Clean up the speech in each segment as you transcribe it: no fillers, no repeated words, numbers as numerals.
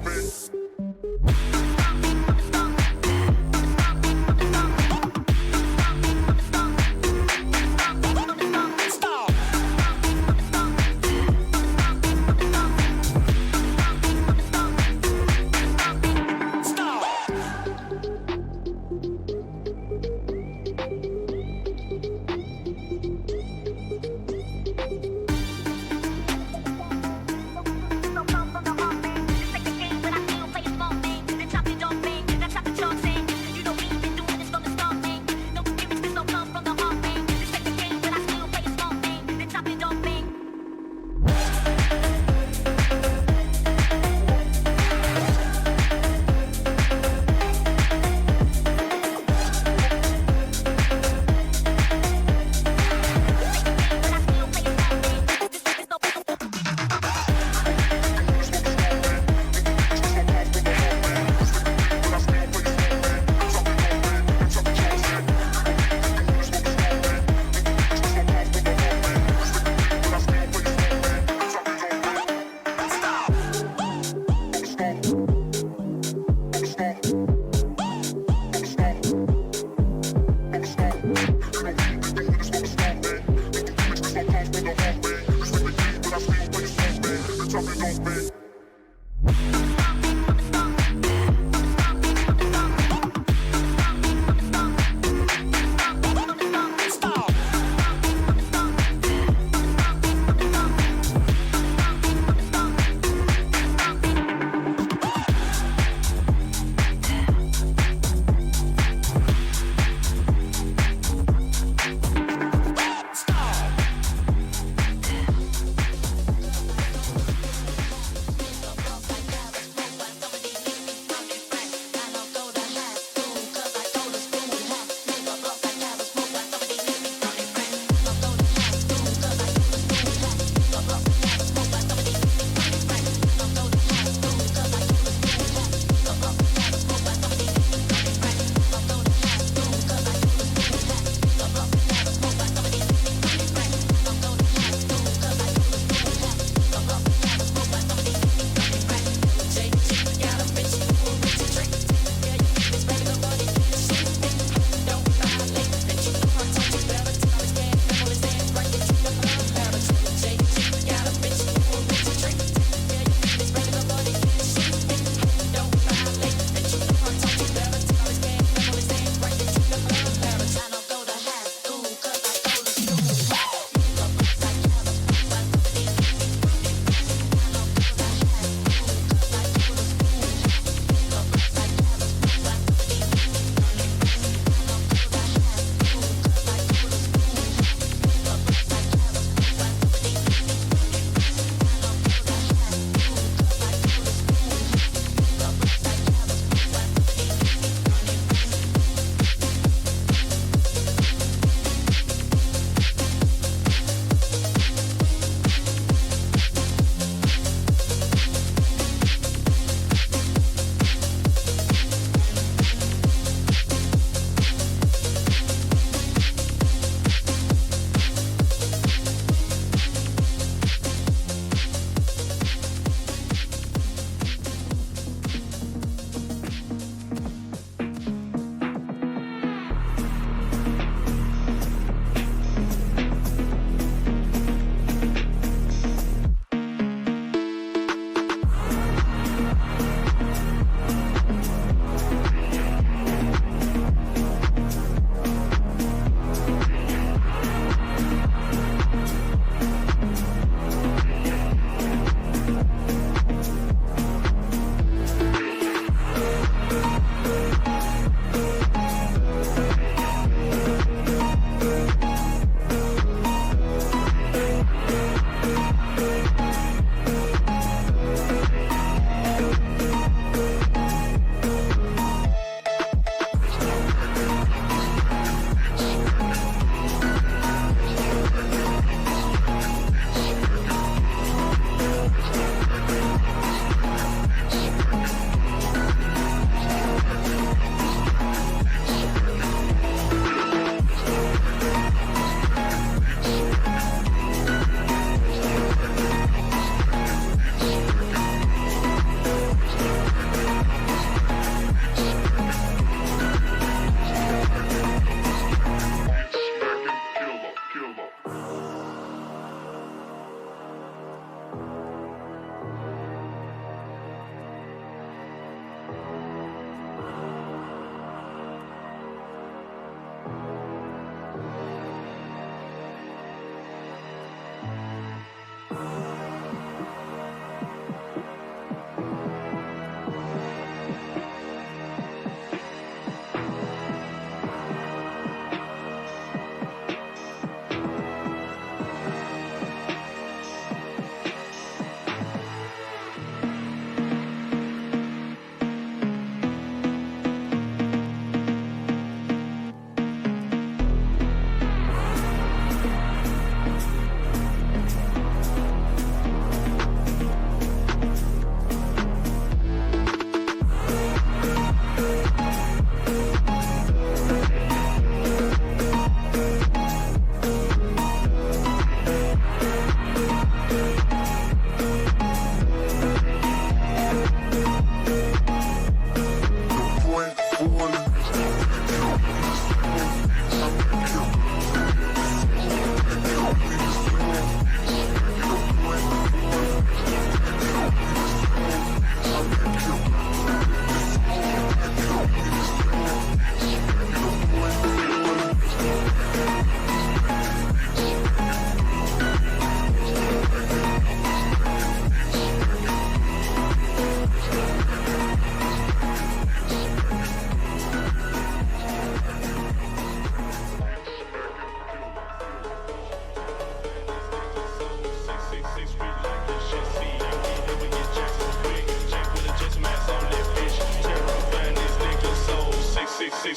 It's like a game, but I feel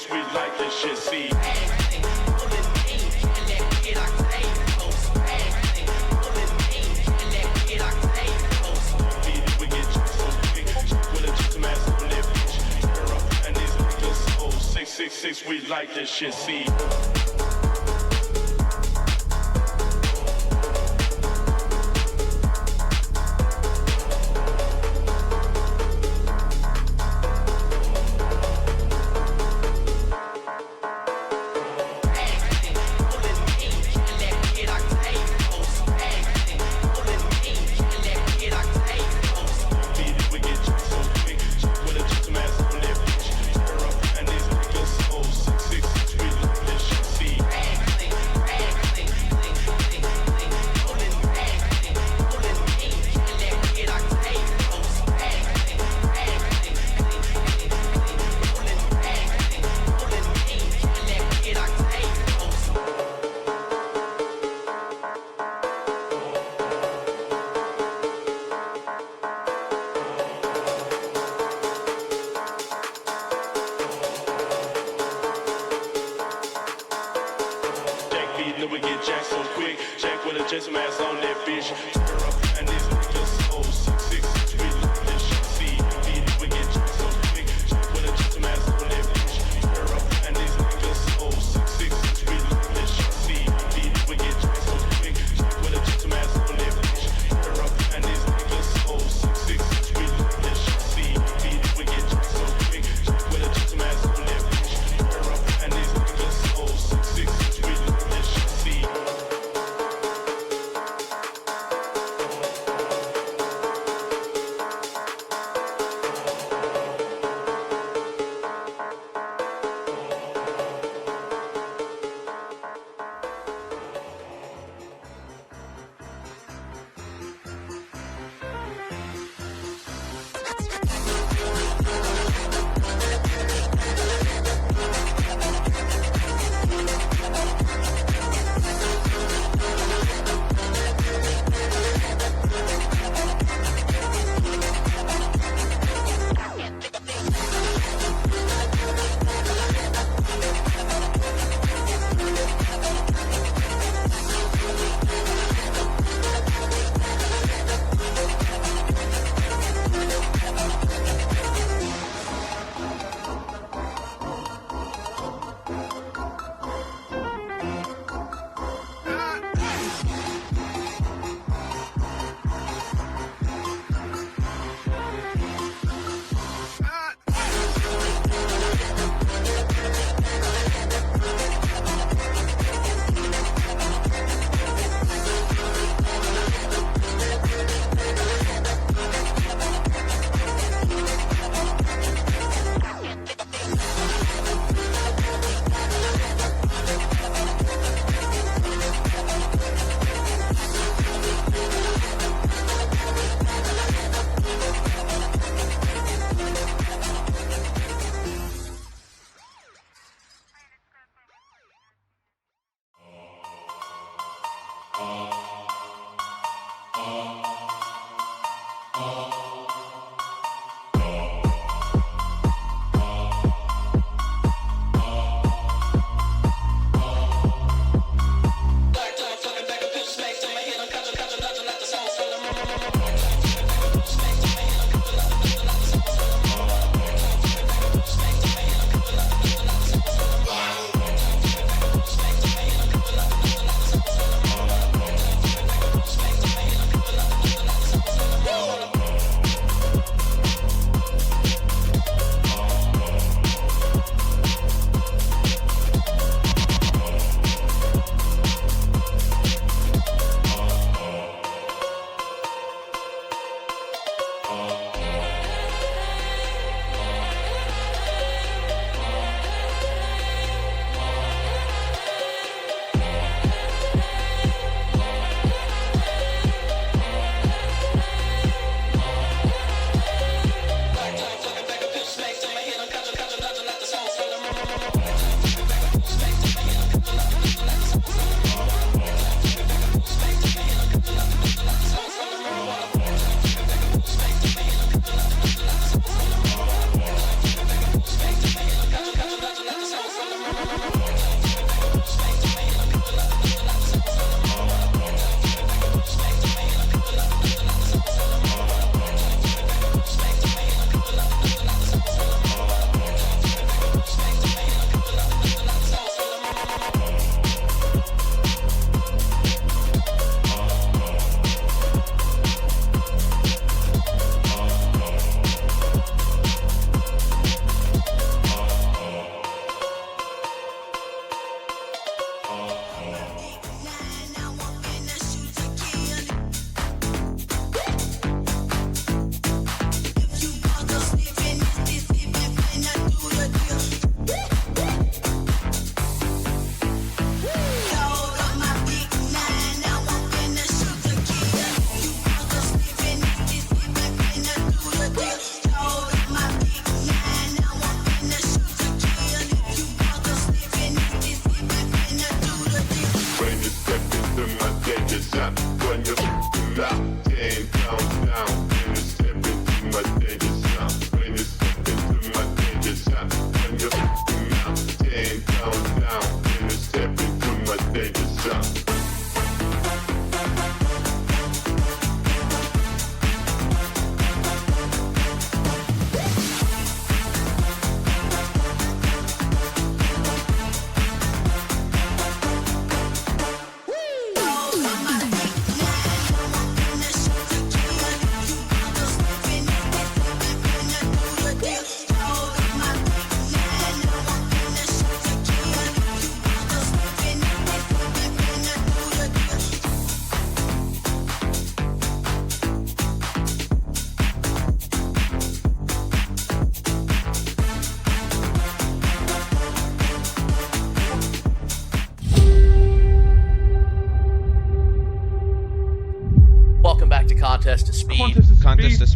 666, we like this shit, see. We get you so quick, with a just ass on that bitch. Turn up and these niggas, oh, 666, we like this shit, see. We get you so quick, with a just ass on that bitch. Turn up and these niggas, oh, 666, we like this shit, see.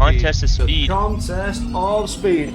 Contest of Speed. The contest of speed.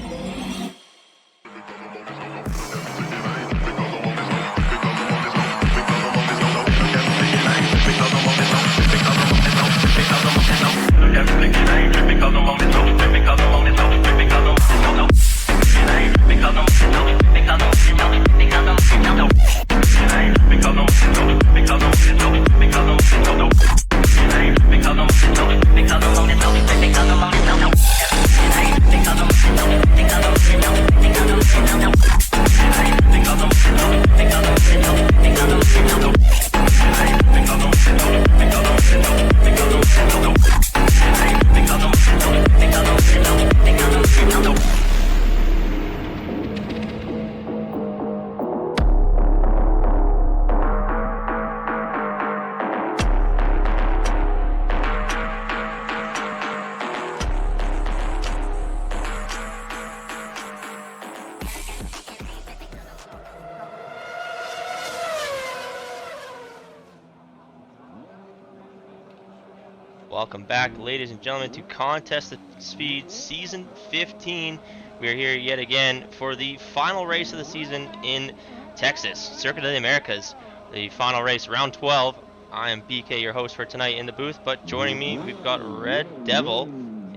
Welcome back, ladies and gentlemen, to Contest of Speed Season 15. We are here yet again for the final race of the season in Texas, Circuit of the Americas. The final race, round 12. I am BK, your host for tonight in the booth, but joining me, we've got Red Devil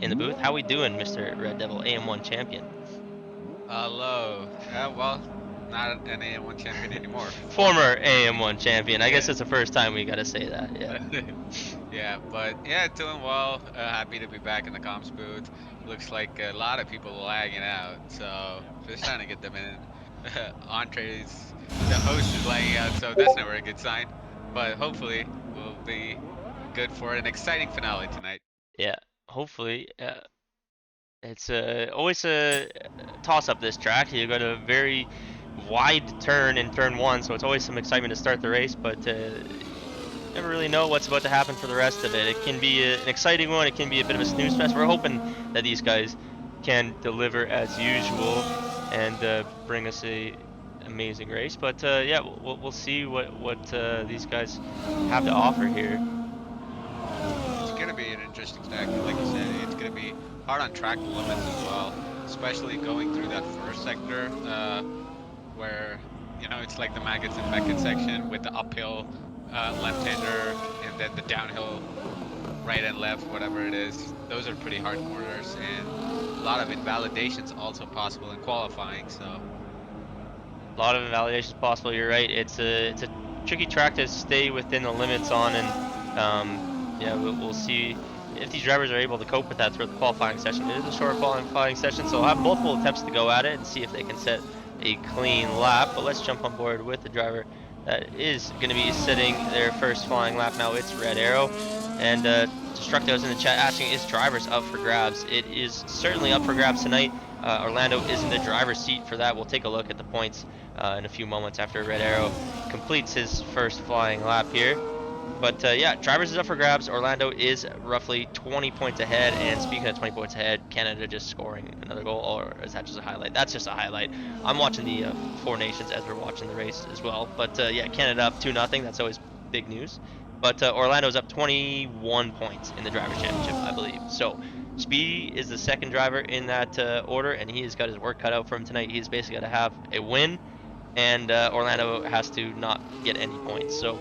in the booth. How we doing, Mr. Red Devil, AM1 champion? Hello. Well, not an AM1 champion anymore. Former AM1 champion. I guess Yeah. it's the first time we gotta say that, yeah. Yeah, but yeah, doing well. Happy to be back in the comms booth. Looks like a lot of people lagging out, so just trying to get them in. Entrees, the host is lagging out, so that's never a good sign. But hopefully, we'll be good for an exciting finale tonight. Yeah, hopefully. It's always a toss up this track. You got a very wide turn in turn one, so it's always some excitement to start the race, but never really know what's about to happen for the rest of it. It can be an exciting one, it can be a bit of a snooze fest. We're hoping that these guys can deliver as usual and bring us a amazing race. But yeah, we'll see what these guys have to offer here. It's gonna be an interesting stack, like you said. It's gonna be hard on track limits as well, especially going through that first sector, where it's like the Maggots and Beckett section with the uphill left-hander and then the downhill right and left, whatever it is. Those are pretty hard corners, and a lot of invalidations also possible in qualifying. So A lot of invalidations possible. You're right. It's a tricky track to stay within the limits on, and yeah, we'll see if these drivers are able to cope with that throughout the qualifying session. It is a short qualifying session, so I'll have multiple attempts to go at it and see if they can set a clean lap. But let's jump on board with the driver that is going to be setting their first flying lap now. It's Red Arrow, and Destructo's in the chat asking, is drivers up for grabs? It is certainly up for grabs tonight. Orlando is in the driver's seat for that. We'll take a look at the points in a few moments after Red Arrow completes his first flying lap here. But yeah, drivers is up for grabs. Orlando is roughly 20 points ahead. And speaking of 20 points ahead, Canada just scoring another goal, or is that just a highlight? That's just a highlight. I'm watching the Four Nations as we're watching the race as well. But yeah, Canada up 2-0. That's always big news. But Orlando's up 21 points in the Drivers' Championship, I believe. So Speedy is the second driver in that order, and he has got his work cut out for him tonight. He's basically got to have a win, and Orlando has to not get any points. So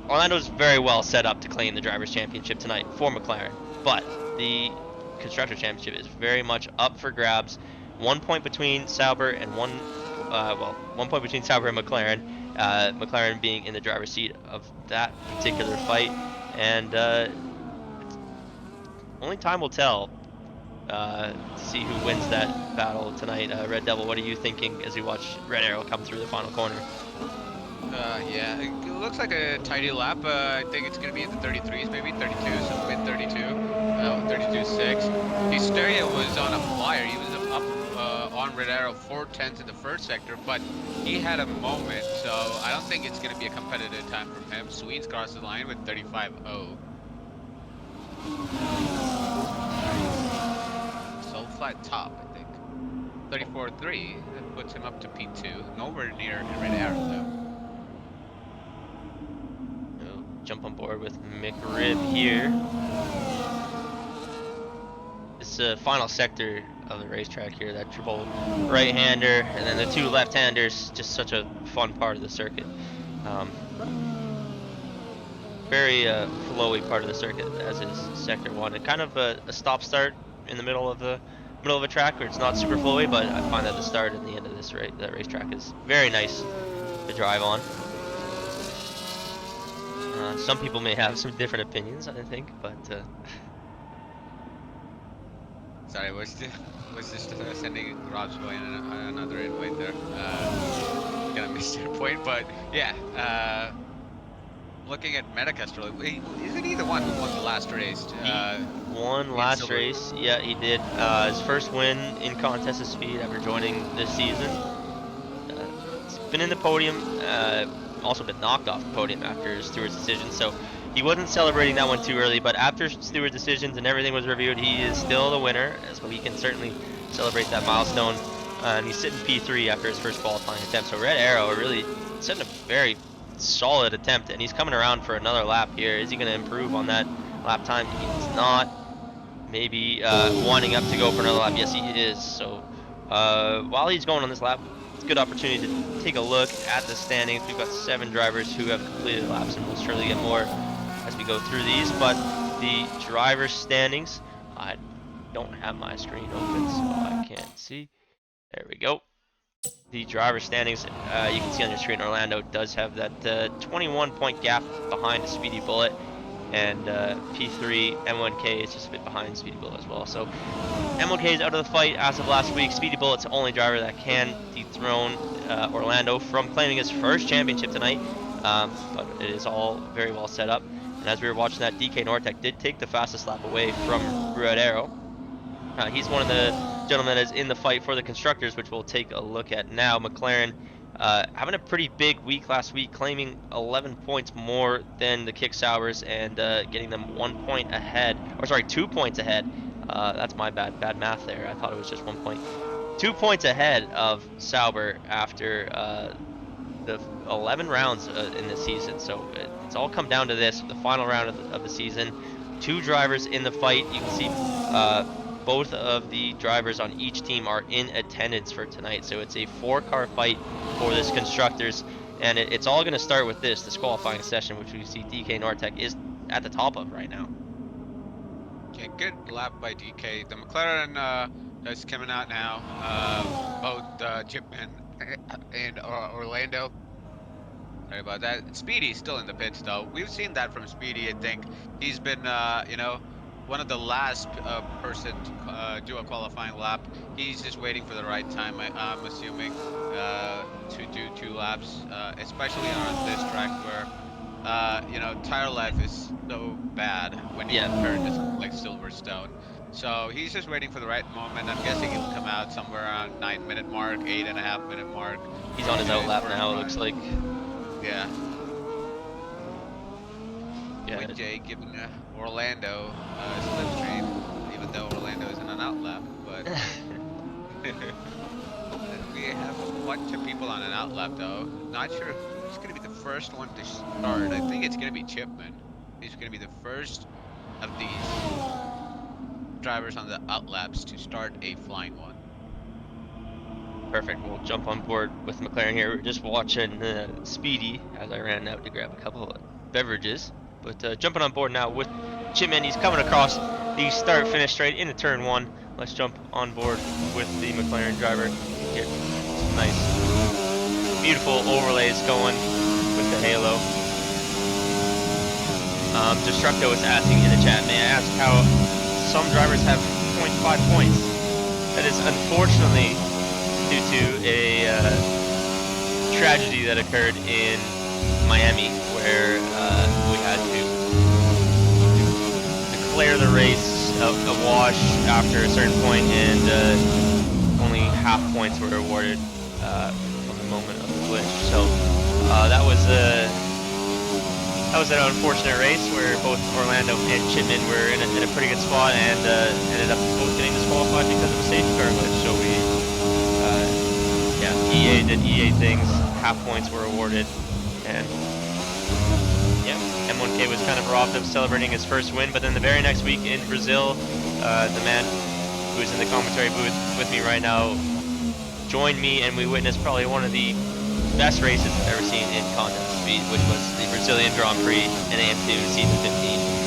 Orlando's very well set up to claim the Drivers' Championship tonight for McLaren, but the Constructor Championship is very much up for grabs. 1 point between Sauber and 1 point between Sauber and McLaren. McLaren being in the driver's seat of that particular fight, and only time will tell to see who wins that battle tonight. Red Devil, what are you thinking as you watch Red Arrow come through the final corner? yeah, it looks like a tidy lap. I think it's going to be in the 33s, maybe 32, so mid 32, 32.6. Hysteria was on a flyer. He was up on Red Arrow 4/10 in the first sector, but he had a moment, so I don't think it's going to be a competitive time from him. Swedes crossed the line with 35.0. So flat top, I think. 34.3, that puts him up to P2. Nowhere near Red Arrow, though. We'll jump on board with McRib here. this final sector of the racetrack here, that triple right-hander and then the 2 left-handers, just such a fun part of the circuit. Very flowy part of the circuit, as is sector 1, and kind of a stop-start in the middle of a track where it's not super flowy, but I find that the start and the end of this racetrack is very nice to drive on. Some people may have some different opinions, I think, but Sorry, was just sending Rob's way another invite there. Gonna miss your point, but yeah. Looking at Metacastro, isn't he the one who won the last race? He won last silver. race. Yeah, he did. His first win in contested speed after joining this season. He's been in the podium. Also been knocked off the podium after Stewart's decision. So he wasn't celebrating that one too early. But after Stewart's decisions and everything was reviewed, he is still the winner. So he can certainly celebrate that milestone. And he's sitting P3 after his first qualifying attempt. So Red Arrow really setting a very solid attempt, and he's coming around for another lap here. Is he going to improve on that lap time? He's not. Maybe winding up to go for another lap. Yes, he is. So while he's going on this lap, it's a good opportunity to take a look at the standings. We've got 7 drivers who have completed laps, and we'll surely get more as we go through these. But the driver standings, I don't have my screen open, so I can't see. There we go. The driver standings, you can see on your screen, Orlando does have that 21-point gap behind Speedy Bullet, and P3 M1K is just a bit behind Speedy Bullet as well. So M1K is out of the fight as of last week. Speedy Bullet's the only driver that can dethrone Orlando from claiming his first championship tonight, but it is all very well set up. And as we were watching that, DK Nortec did take the fastest lap away from Red Arrow. He's one of the gentlemen that is in the fight for the constructors, which we'll take a look at now. McLaren having a pretty big week last week, claiming 11 points more than the Kick Sours and getting them 1 point ahead, or sorry, 2 points ahead. That's my bad math there. I thought it was just 1 point. 2 points ahead of Sauber after the 11 rounds in this season. So it's all come down to this, the final round of the season. 2 drivers in the fight. You can see both of the drivers on each team are in attendance for tonight, so it's a 4-car fight for this constructors, and it's all going to start with this qualifying session, which we see DK Nortec is at the top of right now. Okay, good lap by DK. The McLaren is coming out now. Both Chipman and Orlando. Sorry about that. Speedy's still in the pits though. We've seen that from Speedy. I think he's been, one of the last person to do a qualifying lap. He's just waiting for the right time, I'm assuming, to do 2 laps, especially on this track where, tire life is so bad when you compare it to like Silverstone. So he's just waiting for the right moment. I'm guessing he'll come out somewhere around 9-minute mark, 8.5-minute mark. He's on his out lap now, it looks like. Yeah. Yeah. With Jay giving Orlando a slipstream, even though Orlando is in an out lap, but we have a bunch of people on an out lap though. Not sure who's going to be the first one to start. I think it's going to be Chipman. He's going to be the first of these drivers on the out laps to start a flying one. Perfect. We'll jump on board with McLaren here. We're just watching Speedy as I ran out to grab a couple of beverages. But jumping on board now with Chipman. He's coming across the start-finish straight into turn 1. Let's jump on board with the McLaren driver here. Nice, beautiful overlays going with the halo. Destructo is asking in the chat, may I ask how some drivers have 0.5 points? That is unfortunately due to a tragedy that occurred in Miami, where we had to declare the race a wash after a certain point, and only half points were awarded from the moment of the glitch. So that was an unfortunate race where both Orlando and Chipman were in a pretty good spot, and ended up both getting disqualified because of a safety car glitch. So we EA did EA things, half points were awarded, and M1K was kind of robbed of celebrating his first win. But then the very next week in Brazil, the man who's in the commentary booth with me right now, joined me, and we witnessed probably one of the best races I've ever seen in contest speed, which was the Brazilian Grand Prix in AM2 season 15.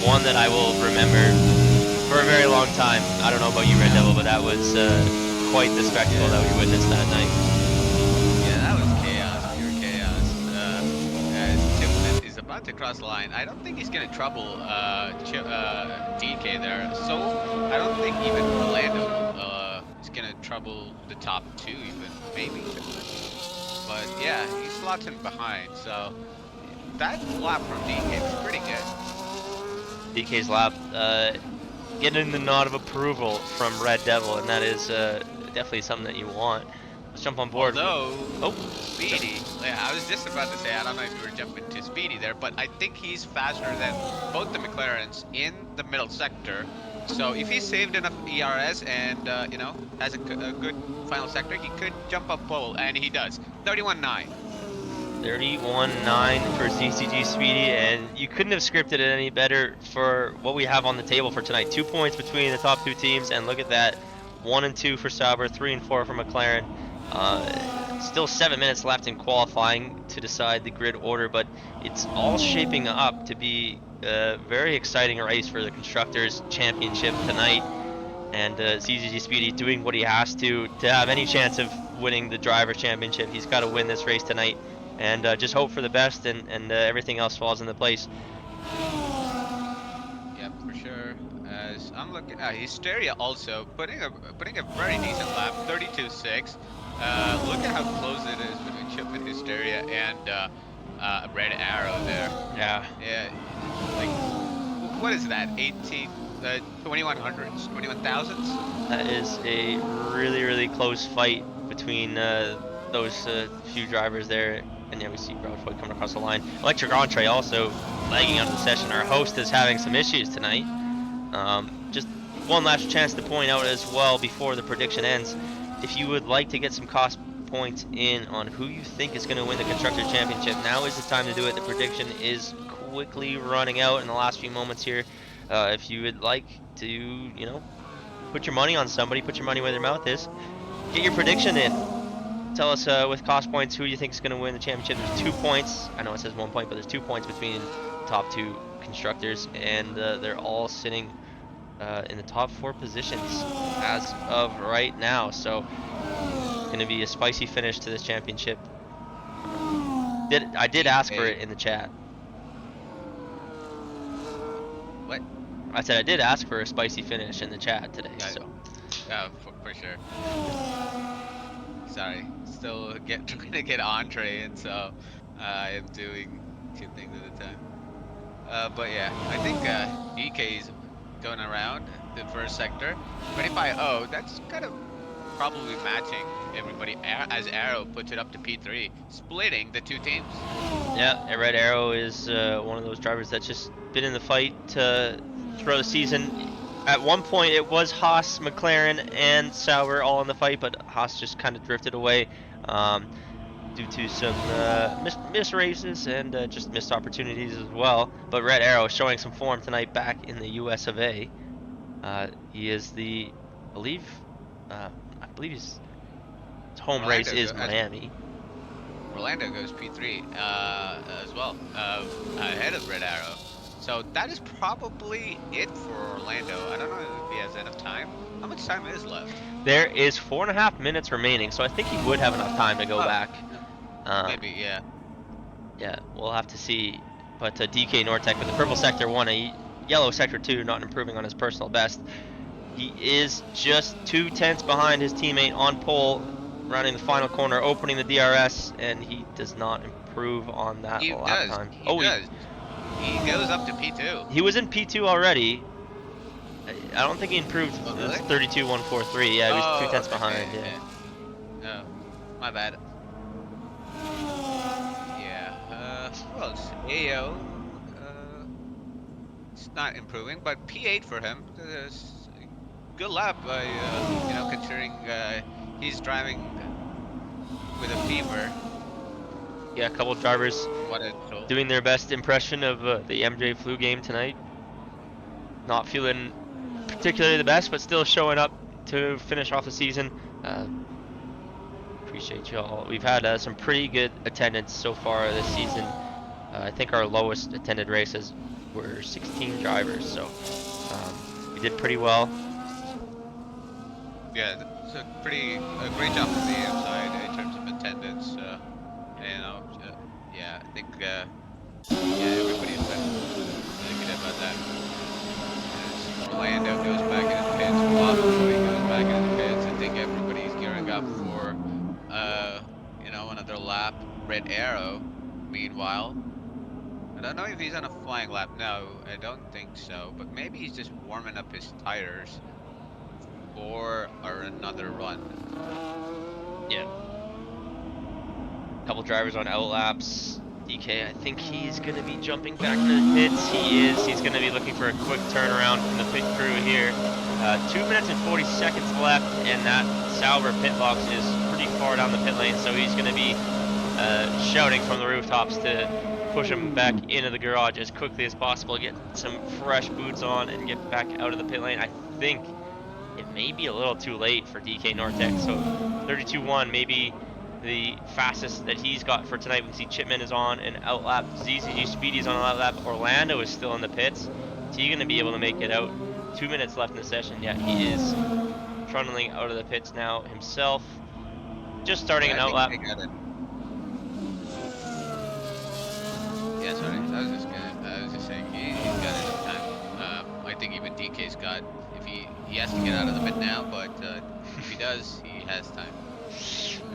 One that I will remember for a very long time. I don't know about you, Red Devil, but that was quite the spectacle that we witnessed that night. Yeah, that was chaos, pure chaos. Tim is about to cross the line. I don't think he's gonna trouble DK there. So I don't think even Orlando is gonna trouble the top two, even maybe. But yeah, he's lots in behind. So that lap from DK was pretty good. DK's lap getting the nod of approval from Red Devil, and that is definitely something that you want. Let's jump on board. Although, Speedy, yeah, I was just about to say, I don't know if you were jumping to Speedy there, but I think he's faster than both the McLarens in the middle sector. So if he saved enough ERS and, you know, has a good final sector, he could jump up pole, and he does. 31.9. 31.9 for CCG Speedy, and you couldn't have scripted it any better for what we have on the table for tonight. 2 points between the top two teams, and look at that. 1 and 2 for Sauber, 3 and 4 for McLaren. Still 7 minutes left in qualifying to decide the grid order, but it's all shaping up to be a very exciting race for the Constructors' Championship tonight. And CCG Speedy doing what he has to have any chance of winning the Drivers' Championship. He's got to win this race tonight, and just hope for the best, and everything else falls into place. Yep, for sure. As I'm looking at Hysteria also putting a very decent lap, 32.6. Look at how close it is between Chip and Hysteria and Red Arrow there. Yeah. Yeah. Like, what is that? 2100s, 21,000s? That is a really, really close fight between those few drivers there. And yeah, we see Broadfoot coming across the line. Electric Entree also lagging out of the session. Our host is having some issues tonight. Just one last chance to point out as well before the prediction ends. If you would like to get some cost points in on who you think is going to win the Constructor Championship, now is the time to do it. The prediction is quickly running out in the last few moments here. If you would like to, you know, put your money on somebody, put your money where their mouth is, get your prediction in. Tell us with cost points who you think is going to win the championship. There's 2 points. I know it says 1 point, but there's 2 points between the top two constructors, and they're all sitting in the top 4 positions as of right now. So it's going to be a spicy finish to this championship. I did ask for it in the chat. What? I said I did ask for a spicy finish in the chat today. Yeah, So yeah, for sure. Sorry, still trying to get entree, and so I am doing 2 things at a time. But yeah, I think DK is going around the first sector. 25-0, that's kind of probably matching everybody as Arrow puts it up to P3, splitting the 2 teams. yeah, Red Arrow is one of those drivers that's just been in the fight throughout the season. At one point, it was Haas, McLaren, and Sauber all in the fight, but Haas just kind of drifted away due to some missed races and just missed opportunities as well. But Red Arrow showing some form tonight back in the US of A. He is I believe his home race is Miami. Orlando goes P3 as well, ahead of Red Arrow. So that is probably it for Orlando. I don't know if he has enough time. How much time is left? There is 4.5 minutes remaining, so I think he would have enough time to go back. Maybe, yeah. Yeah, we'll have to see. But DK Nortec with the purple sector 1, a yellow sector 2, not improving on his personal best. He is just 2 tenths behind his teammate on pole, rounding the final corner, opening the DRS, and he does not improve on that lap time. He does. He goes up to P2. He was in P2 already. I don't think he improved. Oh, really? 32.143. Yeah, he was 2 tenths behind. Okay. Yeah. Oh, my bad. Yeah. Who else? AO. It's not improving, but P8 for him. Good lap, you know, considering he's driving with a fever. Yeah, a couple drivers doing their best impression of the MJ flu game tonight. Not feeling particularly the best, but still showing up to finish off the season. Appreciate you all. We've had some pretty good attendance so far this season. I think our lowest attended races were 16 drivers, so we did pretty well. Yeah, it's a great job from the AM side in terms of attendance. Yeah, I think yeah, everybody's been really good about that. As Orlando goes back in his pits, Bob Boy goes back in his pits. I think everybody's gearing up for another lap. Red Arrow, meanwhile. I don't know if he's on a flying lap. No, I don't think so. But maybe he's just warming up his tires for another run. Yeah. Couple drivers on out laps. DK, I think he's going to be jumping back to the pits. He is. He's going to be looking for a quick turnaround from the pit crew here. 2 minutes and 40 seconds left, and that Sauber pit box is pretty far down the pit lane, so he's going to be shouting from the rooftops to push him back into the garage as quickly as possible, get some fresh boots on, and get back out of the pit lane. I think it may be a little too late for DK Nortec, so 32.1 maybe the fastest that he's got for tonight. We can see Chipman is on an outlap, ZCG Speedy's on an outlap, Orlando is still in the pits. Is he going to be able to make it out? 2 minutes left in the session. Yeah, he is trundling out of the pits now himself. Just starting an outlap. Yeah, sorry. I was just saying he's got enough time. I think even DK's got. If he has to get out of the pit now, but if he does, he has time.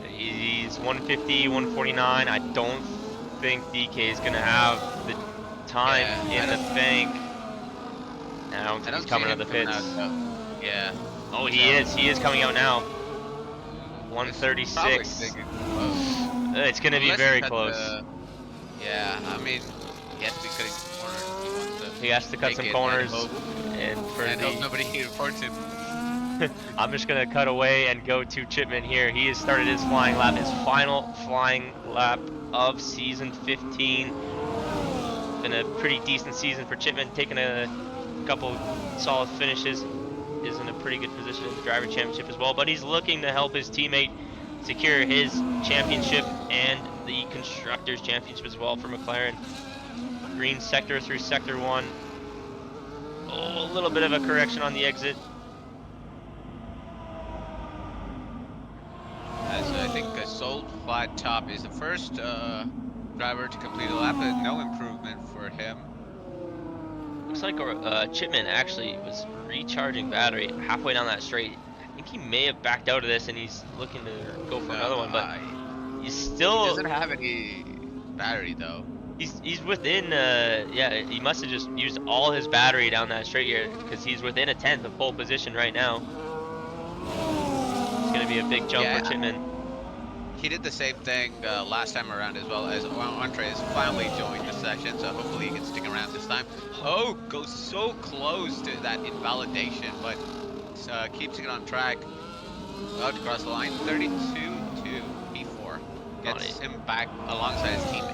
He's 150, 149. I don't think DK is gonna have the time in the bank. I don't think he's coming out of the pits. Yeah. Oh, he is. He is coming out now. 136. It's gonna be very close. Yeah, I mean, he has to be cutting corners. He has to cut some corners, and hope nobody reports him. I'm just gonna cut away and go to Chipman here. He has started his flying lap, his final flying lap of season 15. Been a pretty decent season for Chipman, taking a couple solid finishes. Is in a pretty good position in the driver championship as well, but he's looking to help his teammate secure his championship and the constructors championship as well for McLaren. Green sector through sector 1. Oh, a little bit of a correction on the exit. As I think Sold Flat Top is the first driver to complete a lap, but no improvement for him. Looks like Chipman actually was recharging battery halfway down that straight. I think he may have backed out of this and he's looking to go for another one, but he's still... He doesn't have any battery though. He's within, yeah, he must have just used all his battery down that straight here, because he's within a 10th of pole position right now. It's going to be a big jump for Chipman. He did the same thing last time around as well, as Andres finally joined the section, so hopefully he can stick around this time. Oh, goes so close to that invalidation, but keeps it on track. About to cross the line, 32 to P4. Gets him back alongside his teammate.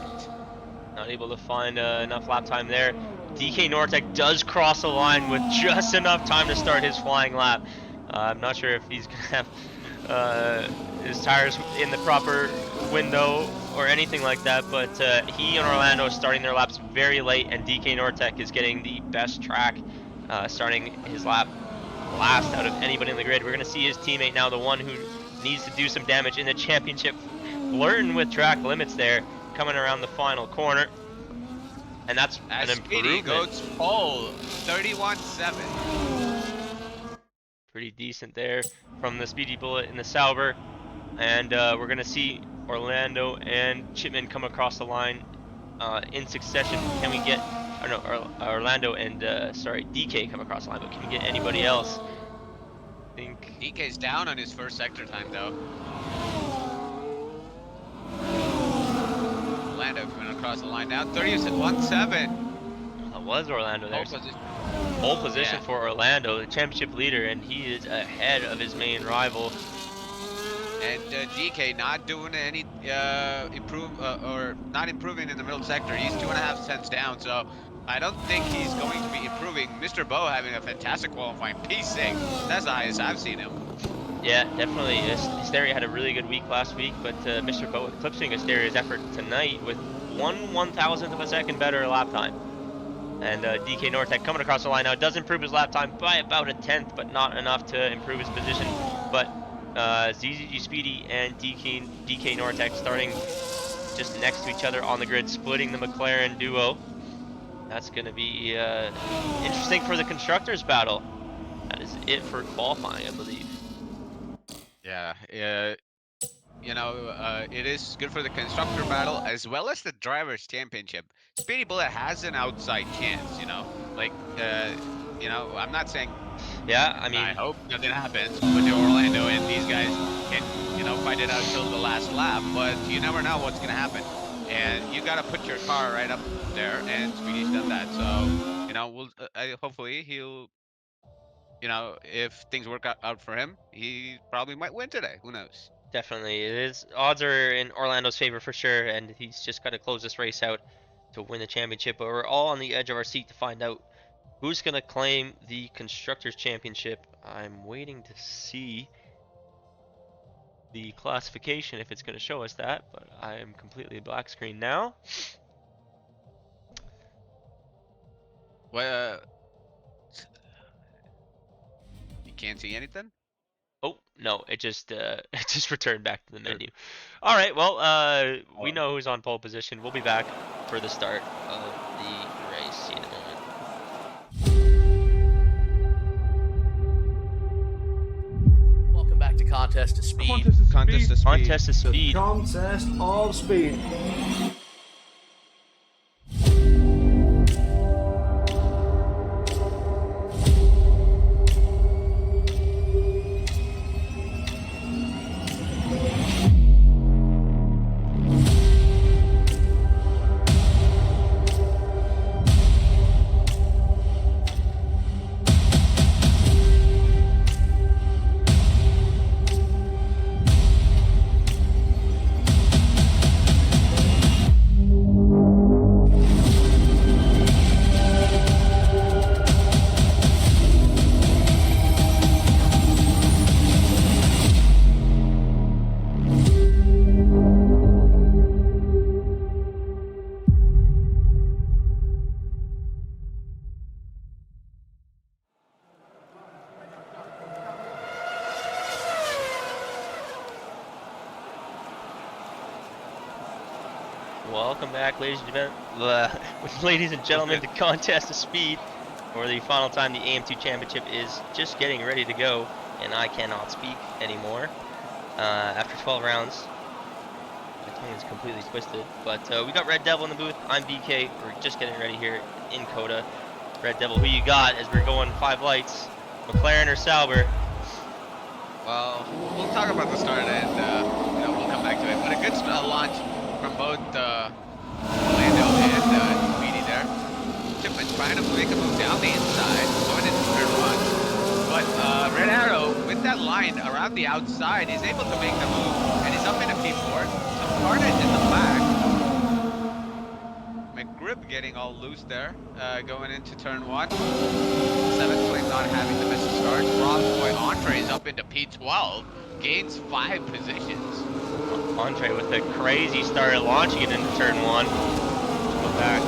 Not able to find enough lap time there. DK Nortec does cross the line with just enough time to start his flying lap. I'm not sure if he's going to have his tires in the proper window or anything like that, but he and Orlando are starting their laps very late, and DK Nortec is getting the best track, starting his lap last out of anybody in the grid. We're going to see his teammate now, the one who needs to do some damage in the championship, flirting with track limits there, coming around the final corner, and that's an improvement. Goes pole, 31.7. Pretty decent there from the Speedy Bullet in the Sauber, and we're gonna see Orlando and Chipman come across the line in succession. Can we get, or no, Orlando and sorry, DK come across the line, but can we get anybody else? I think DK's down on his first sector time though. Orlando coming across the line now, 30.17. That was Orlando there. Pole position for Orlando, the championship leader, and he is ahead of his main rival. And DK not doing any or not improving in the middle sector. He's 2.5 cents down, so I don't think he's going to be improving. Mr. Bo having a fantastic qualifying P6. That's the highest I've seen him. Yeah, definitely. Hysteria had a really good week last week, but Mr. Bo eclipsing Hysteria's effort tonight with 1/1000th of a second better lap time. And DK Nortec coming across the line now does improve his lap time by about a tenth, but not enough to improve his position. But ZZG Speedy and DK Nortec starting just next to each other on the grid, splitting the McLaren duo. That's going to be interesting for the constructors battle. That is it for qualifying, I believe. Yeah, it is good for the constructor battle as well as the drivers championship. Speedy Bullet has an outside chance, I'm not saying Yeah, I I mean, hope nothing happens with the Orlando and these guys can, fight it out till the last lap, but you never know what's gonna happen. And you gotta put your car right up there, and Speedy's done that. So, hopefully he'll, if things work out for him, he probably might win today. Who knows? definitely. His odds are in Orlando's favor for sure, and he's just got to close this race out to win the championship. But we're all on the edge of our seat to find out who's going to claim the Constructors' Championship. I'm waiting to see the classification if it's going to show us that, but I am completely black screen now. Well, you can't see anything? Oh, no, it just it just returned back to the menu. All right, well, we know who's on pole position. We'll be back for the start of the race. See you in a moment. Welcome back to Contest to Speed. Contest of speed. Contest of speed. Contest of speed. Welcome back, ladies and gentlemen, to Contest of Speed. For the final time, the AM2 Championship is just getting ready to go, and I cannot speak anymore. After 12 rounds, my tongue is completely twisted. But we got Red Devil in the booth. I'm BK. We're just getting ready here in Coda. Red Devil, who you got as we're going 5 lights? McLaren or Sauber? Well, we'll talk about the start and we'll come back to it. But a good launch from both Orlando and Speedy there. Chipman trying to make a move down the inside, going into turn one. But Red Arrow, with that line around the outside, is able to make the move, and he's up in a P4. Some carnage in the back. McGrib getting all loose there, going into turn one. 7th place not having the best start. Rob Boy Andre is up into P12, gains 5 positions. Andre with a crazy start launching it into turn 1. Go back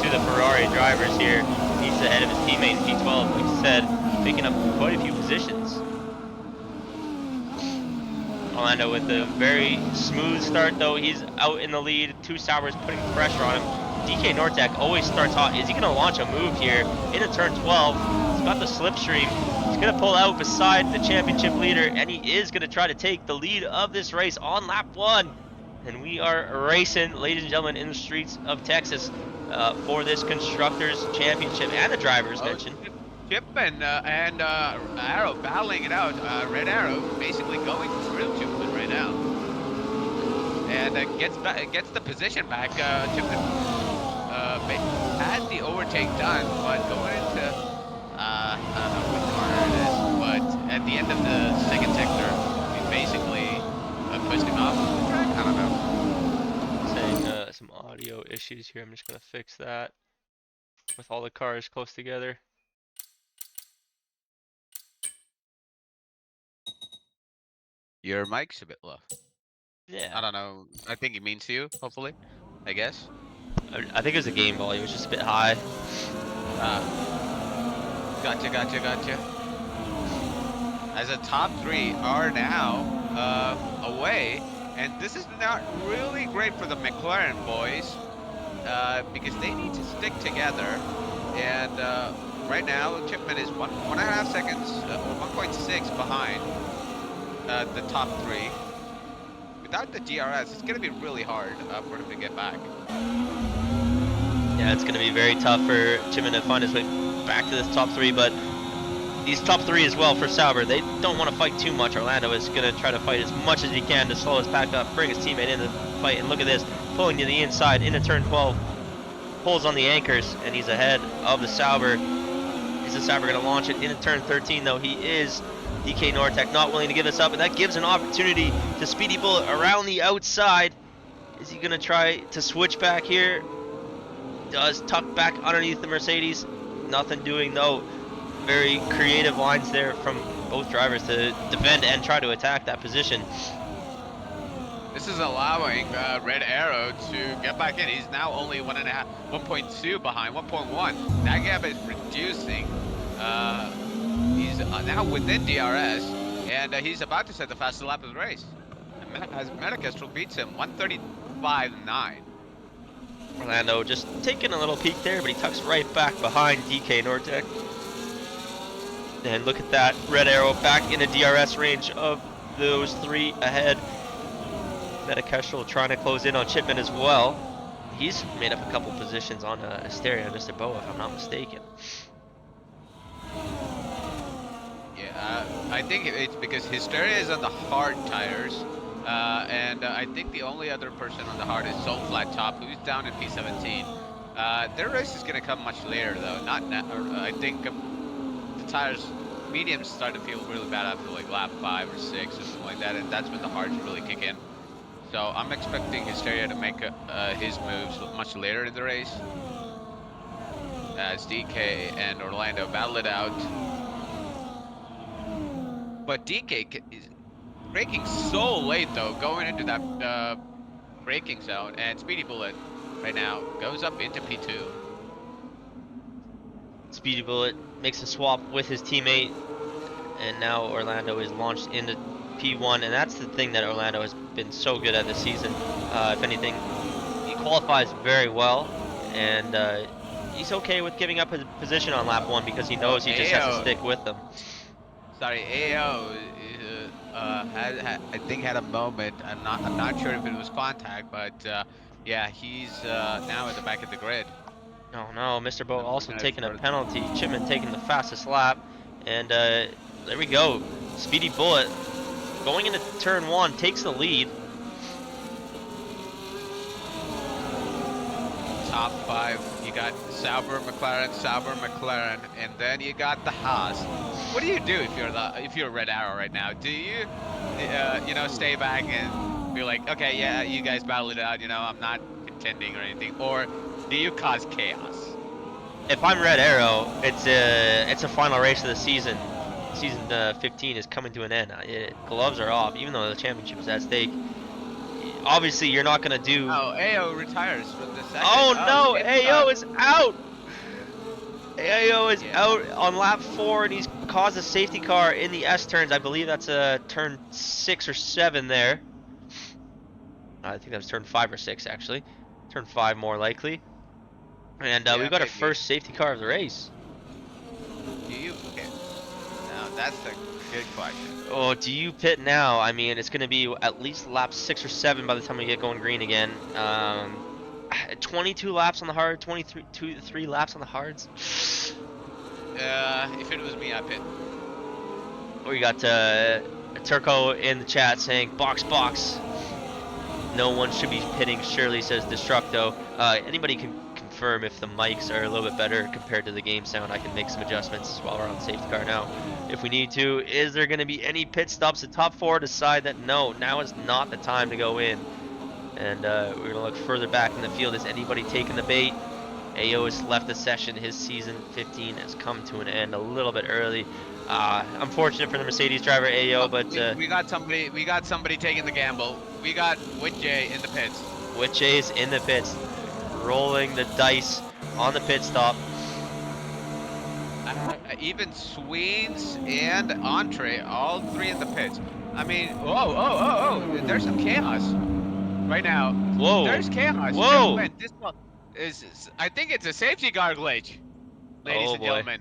to the Ferrari drivers here. He's ahead of his teammate in P12, like I said, picking up quite a few positions. Orlando with a very smooth start though. He's out in the lead. 2 Saubers putting pressure on him. DK Nortec always starts hot. Is he going to launch a move here into turn 12? He's got the slipstream. He's going to pull out beside the championship leader, and he is going to try to take the lead of this race on lap 1. And we are racing, ladies and gentlemen, in the streets of Texas for this Constructors Championship and the drivers mentioned. Chipman and Arrow battling it out. Red Arrow basically going through Chipman right now. And gets the position back. Chipman had the overtake done, but going into I don't know what corner it is, but at the end of the second sector, we basically pushed him off the track. I don't know. Saying some audio issues here. I'm just gonna fix that. with all the cars close together. Your mic's a bit low. Yeah. I don't know. I think he means you, hopefully. I guess. I think it was the game volume. It was just a bit high. Gotcha, gotcha, gotcha. As the top 3 are now away, and this is not really great for the McLaren boys because they need to stick together. And right now, Chipman is 1.5 seconds or 1.6 behind the top 3. Without the DRS, it's going to be really hard for him to get back. Yeah, it's going to be very tough for Chipman to find his way back to this top 3, but these top 3 as well for Sauber, they don't want to fight too much. Orlando is going to try to fight as much as he can to slow us back up, bring his teammate into the fight, and look at this, pulling to the inside into turn 12, pulls on the anchors, and he's ahead of the Sauber. Is the Sauber going to launch it into turn 13, though? He is. DK Nortec not willing to give this up, and that gives an opportunity to Speedy Bullet around the outside. Is he going to try to switch back here? Does tuck back underneath the Mercedes. Nothing doing, though. Very creative lines there from both drivers to defend and try to attack that position. This is allowing Red Arrow to get back in. He's now only 1.2 behind, 1.1. That gap is reducing. He's now within DRS, and he's about to set the fastest lap of the race. As Metakestrel beats him 135.9. Orlando just taking a little peek there, but he tucks right back behind DK Nortec. And look at that, Red Arrow back in the DRS range of those 3 ahead. Metakestrel trying to close in on Chipman as well. He's made up a couple positions on Asteria and Mr. Boa, if I'm not mistaken. Yeah, I think it's because Hysteria is on the hard tires, and I think the only other person on the hard is Soul Flat Top, who's down in P17. Their race is going to come much later, though. Not now. I think the tires, mediums, start to feel really bad after like lap 5 or 6 or something like that, and that's when the hards really kick in. So I'm expecting Hysteria to make his moves much later in the race, as DK and Orlando battle it out. But DK is braking so late, though, going into that braking zone, and Speedy Bullet right now goes up into P2. Speedy Bullet makes a swap with his teammate, and now Orlando is launched into P1, and that's the thing that Orlando has been so good at this season. If anything, he qualifies very well, and he's okay with giving up his position on lap 1 because he knows he just has to stick with them. Sorry, AO I think had a moment. I'm not sure if it was contact, but yeah, he's now at the back of the grid. Oh no, Mr. Bo also taking a penalty. Chipman taking the fastest lap, and there we go. Speedy Bullet going into turn 1 takes the lead. Top 5, you got Sauber, McLaren, and then you got the Haas. What do you do if you're Red Arrow right now? Do you, you know, stay back and be like, okay, yeah, you guys battle it out, you know, I'm not contending or anything, or do you cause chaos? If I'm Red Arrow, it's a final race of the season. Season 15 is coming to an end. Gloves are off, even though the championship is at stake. Obviously, you're not gonna do. Oh, AO retires from the second. Oh no, AO is out. AO is out on lap 4, and he's caused a safety car in the S turns. I believe that's turn 6 or 7 there. I think that was turn 5 or 6 actually. Turn 5 more likely. And we've got our first safety car of the race. Do you? Okay. Now that's a good question. Oh, do you pit now? I mean, it's going to be at least lap 6 or 7 by the time we get going green again. 22 laps on the hard, 23 laps on the hards. If it was me, I'd pit. We got Turco in the chat saying, box, box. No one should be pitting, Shirley says Destructo. Anybody can confirm if the mics are a little bit better compared to the game sound. I can make some adjustments while we're on safety car now if we need to. Is there going to be any pit stops? The top 4 decide that no, now is not the time to go in. And we're going to look further back in the field. Is anybody taking the bait? AO has left the session. His season 15 has come to an end a little bit early. Unfortunate for the Mercedes driver AO, but We got somebody. We got somebody taking the gamble. We got Wit J in the pits. with Jay's in the pits, rolling the dice on the pit stop. Even Sweens and Entree, all three in the pits. I mean, oh, there's some chaos right now. Whoa, There's chaos, whoa, gentlemen. This one I think it's a safety car glitch, ladies oh and boy, gentlemen.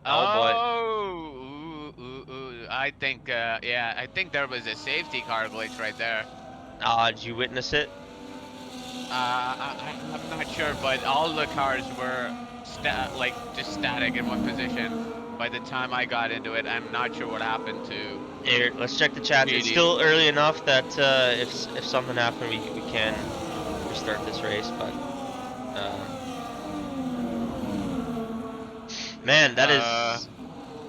oh boy. Oh, I think, yeah, I think there was a safety car glitch right there. Did you witness it? I'm not sure, but all the cars were like just static in one position. By the time I got into it, I'm not sure what happened to Here, let's check the chats. It's JD. still early enough that if something happened, we can restart this race. But man, that Uh, is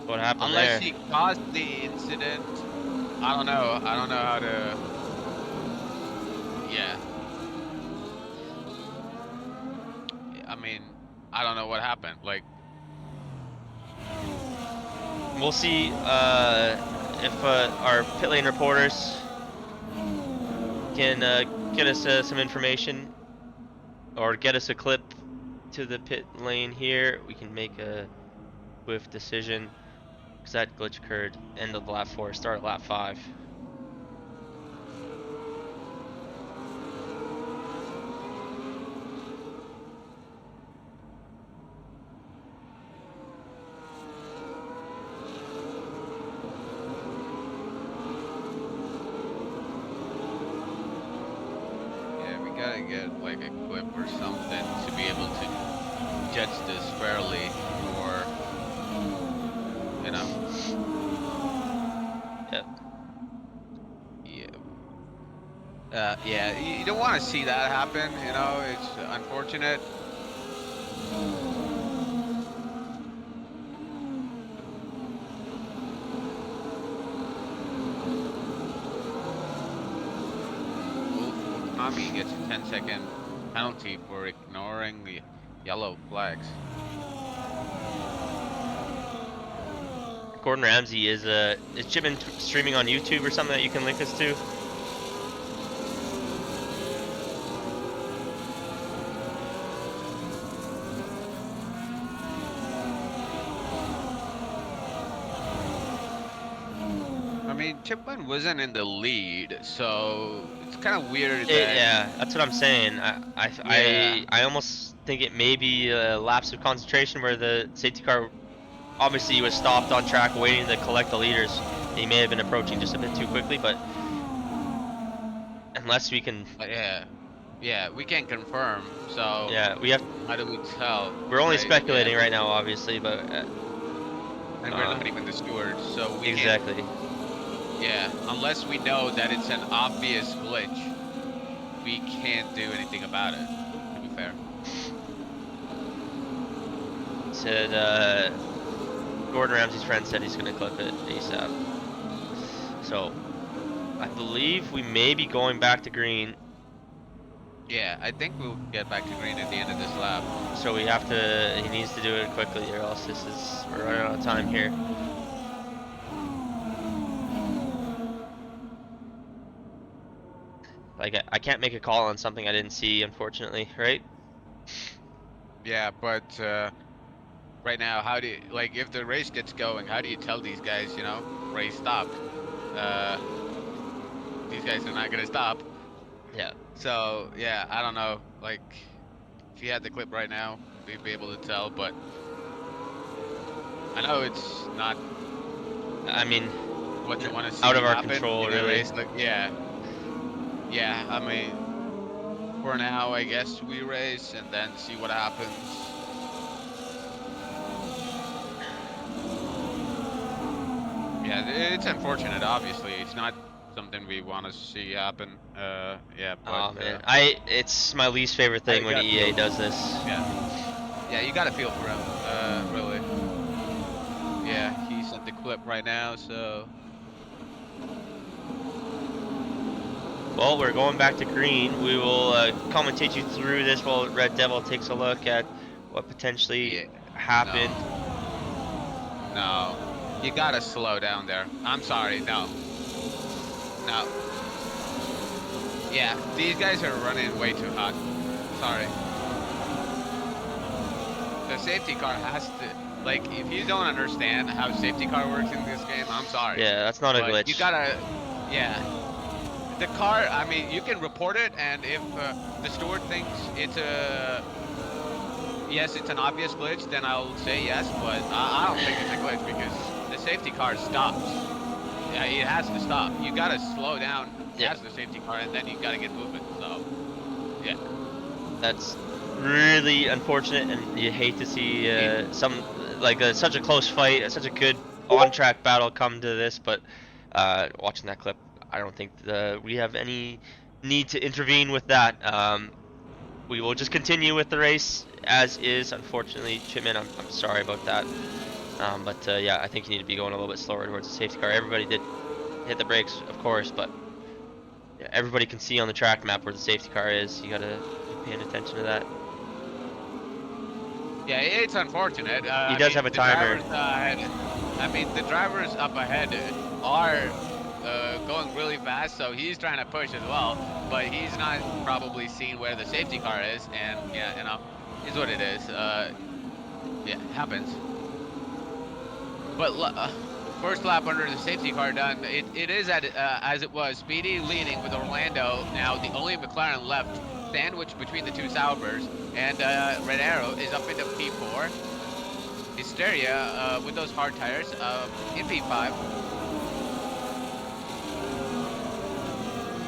what happened unless there. he caused the incident, I don't know. I don't know how to. Yeah. I mean, I don't know what happened. Like, We'll see if our pit lane reporters can get us some information or get us a clip to the pit lane here. We can make a swift decision because that glitch occurred end of lap 4, start of lap 5. yeah, we gotta get like a clip or something to be able to judge this fairly, or you know. Yep. Yeah. Yeah, you don't want to see that happen, you know, it's unfortunate. Tommy gets a 10-second penalty for ignoring the yellow flags. Gordon Ramsay is Chipman streaming on YouTube or something that you can link us to? I mean, Chipman wasn't in the lead, so it's kind of weird that. Yeah, that's what I'm saying. Yeah. I almost think it may be a lapse of concentration where the safety car obviously was stopped on track waiting to collect the leaders. He may have been approaching just a bit too quickly, but unless we can, Yeah. Yeah, we can't confirm, so yeah, we have. how do we tell, We're only right? Yeah. speculating right now, obviously, but And we're not even the stewards, so we can't. exactly. Yeah, unless we know that it's an obvious glitch, we can't do anything about it, to be fair. Said Gordon Ramsay's friend said he's gonna clip it ASAP. So I believe we may be going back to green. Yeah, I think we'll get back to green at the end of this lap. So we have to. He needs to do it quickly, or else we're running out of time here. Like I can't make a call on something I didn't see, unfortunately, right? Yeah, but right now, how do you, like, if the race gets going, how do you tell these guys, you know, race stopped? These guys are not gonna stop. Yeah. So yeah, I don't know. Like, if you had the clip right now, we'd be able to tell. But I know it's not I mean, what you want to see out of our happen control, in a really. race. Like, yeah, yeah. I mean, for now, I guess we race and then see what happens. Yeah, it's unfortunate. Obviously, it's not something we want to see happen. Yeah, but Oh man, it's my least favorite thing I when got EA feel. does this. Yeah, you gotta feel for him. Really. Yeah, he's at the clip right now, so Well, we're going back to green. We will commentate you through this while Red Devil takes a look at what potentially Yeah. happened. No. You gotta slow down there. I'm sorry. No. No. Yeah, these guys are running way too hot. Sorry. The safety car has to, like, if you don't understand how safety car works in this game, I'm sorry. Yeah, that's not a But you glitch. gotta, yeah. The car, I mean, you can report it, and if the steward thinks it's a, yes, it's an obvious glitch, then I'll say yes, but I don't think it's a glitch because the safety car stops. Yeah, it has to stop. You gotta slow down Yeah. as the safety car, and then you gotta get moving, so, yeah. That's really unfortunate, and you hate to see such a close fight, such a good on-track battle come to this. But watching that clip, I don't think we have any need to intervene with that. We will just continue with the race as is. Unfortunately, Chipman, I'm sorry about that. But yeah, I think you need to be going a little bit slower towards the safety car. Everybody did hit the brakes, of course, but yeah, everybody can see on the track map where the safety car is. You gotta be paying attention to that. Yeah, it's unfortunate. He I does mean, have a the timer. drivers the drivers up ahead are going really fast, so he's trying to push as well, but he's not probably seeing where the safety car is, and yeah, you know, is what it is. Yeah, it happens. But first lap under the safety car done. It is at as it was. Speedy leading with Orlando now, the only McLaren left, sandwiched between the two Saubers, and Red Arrow is up into P4. Hysteria with those hard tires in P5.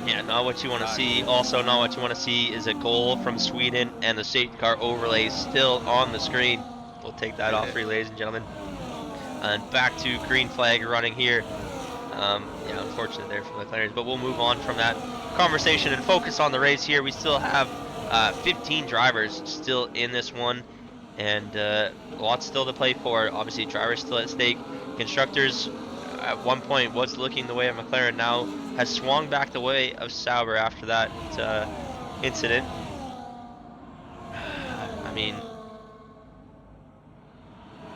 Yeah, not what you want to see. Also, not what you want to see is a goal from Sweden and the safety car overlay still on the screen. We'll take that off for you, ladies and gentlemen. And back to green flag running here. Yeah, unfortunate there for the McLarens, but we'll move on from that conversation and focus on the race here. We still have 15 drivers still in this one, and lots still to play for. Obviously, drivers still at stake. Constructors at one point was looking the way of McLaren, now has swung back the way of Sauber after that incident. I mean,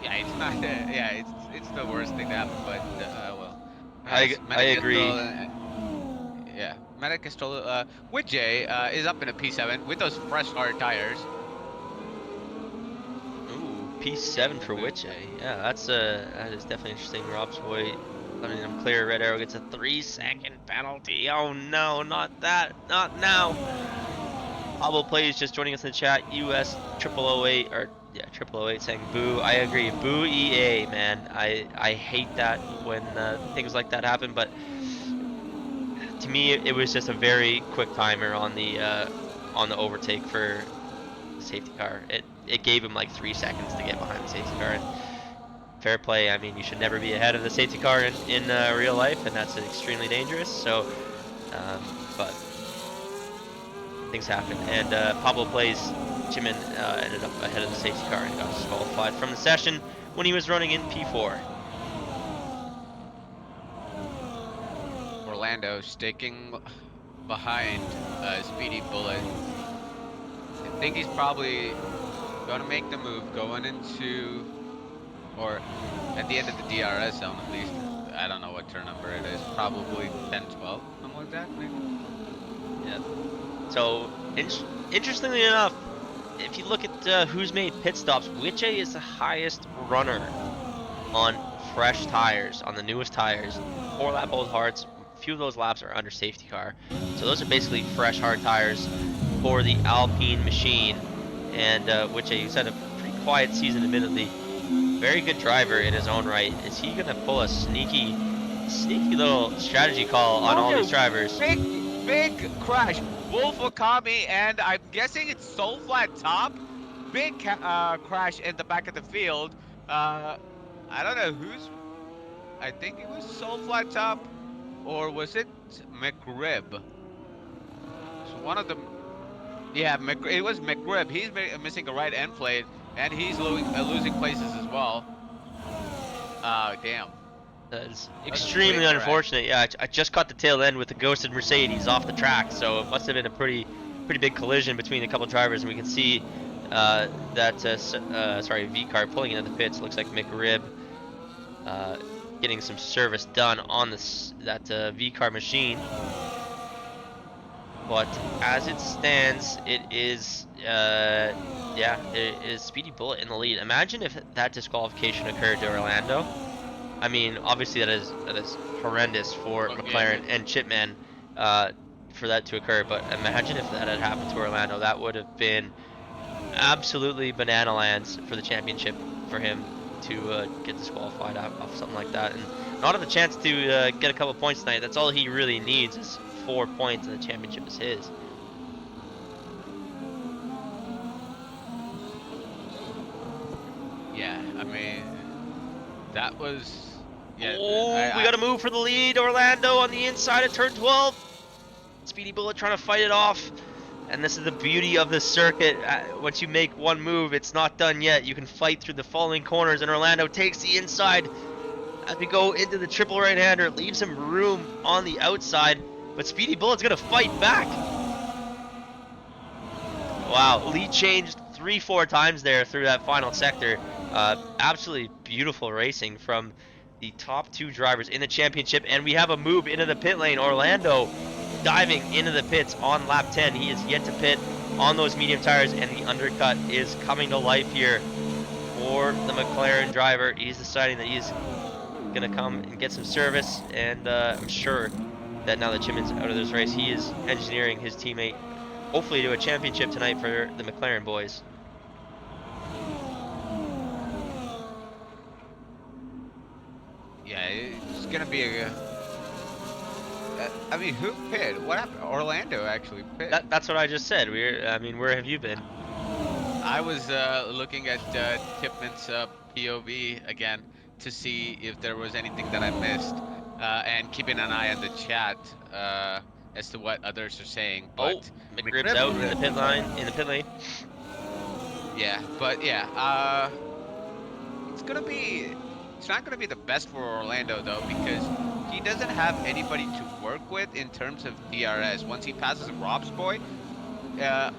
Yeah, it's not. Yeah, it's the worst thing to happen, but well. I agree. Yeah, Metacastrol with Jay is up in a P7 with those fresh hard tires. Ooh, P7 for Witche. Yeah, that is definitely interesting. Rob's boy, letting him clear. Red Arrow gets a 3-second penalty. Oh no, not that, not now. Pablo Plays just joining us in the chat. US 0008 or yeah 0008 saying boo. I agree. Boo EA, man. I hate that when things like that happen. But to me, it was just a very quick timer on the overtake for the safety car. It gave him like 3 seconds to get behind the safety car. And fair play. I mean, you should never be ahead of the safety car in real life, and that's extremely dangerous. So, but things happen. And Pablo Plays, Jimin ended up ahead of the safety car and got disqualified from the session when he was running in P4. Orlando sticking behind Speedy Bullet. I think he's probably going to make the move going into, or at the end of the DRS zone at least. I don't know what turn number it is. Probably 10, 12, something like that, maybe. Yeah. So, interestingly enough, if you look at who's made pit stops, Witche is the highest runner on fresh tires, on the newest tires. 4-lap old hards. A few of those laps are under safety car. So those are basically fresh hard tires for the Alpine machine. And Witche, you said a pretty quiet season, admittedly. Very good driver in his own right. Is he gonna pull a sneaky little strategy call on all these drivers? Big crash. Wolf Wakami, and I'm guessing it's Soul Flat Top. Big crash in the back of the field. I don't know who's. I think it was Soul Flat Top, or was it McRib? So one of them. Yeah, it was McRib. He's missing a right end plate, and he's losing places as well. Damn. That is That's extremely way correct. unfortunate. Yeah, I just caught the tail end with the ghosted Mercedes off the track, so it must have been a pretty big collision between a couple drivers, and we can see that sorry, V car pulling into the pits. Looks like McRib uh, getting some service done on this that V car machine. But as it stands, it is yeah, it is Speedy Bullet in the lead. Imagine if that disqualification occurred to Orlando. I mean, obviously that is horrendous for Well, McLaren and Chipman uh, for that to occur. But imagine if that had happened to Orlando. That would have been absolutely banana lands for the championship for him to get disqualified off something like that, and not have the chance to get a couple points tonight. That's all he really needs is 4 points, and the championship is his. Yeah, I mean, that was. Yeah, Oh, we got to move for the lead. Orlando on the inside of turn 12. Speedy Bullet trying to fight it off. And this is the beauty of this circuit. Once you make one move, it's not done yet. You can fight through the falling corners, and Orlando takes the inside as we go into the triple right-hander. Leaves him room on the outside, but Speedy Bullet's going to fight back. Wow, lead changed 3-4 times there through that final sector. Absolutely beautiful racing from the top 2 drivers in the championship, and we have a move into the pit lane. Orlando diving into the pits on lap 10. He is yet to pit on those medium tires, and the undercut is coming to life here for the McLaren driver. He's deciding that he's going to come and get some service, and I'm sure that now that Chipman's out of this race, he is engineering his teammate hopefully to a championship tonight for the McLaren boys. Yeah, it's gonna be a. I mean, who pit? What happened? Orlando actually pit. That's what I just said. I mean, where have you been? I was looking at Tipman's POV again to see if there was anything that I missed, and keeping an eye on the chat as to what others are saying. But oh, McRib's out in the pit lane. Yeah, but yeah, it's not gonna be the best for Orlando though, because he doesn't have anybody to work with in terms of DRS. Once he passes Rob's boy,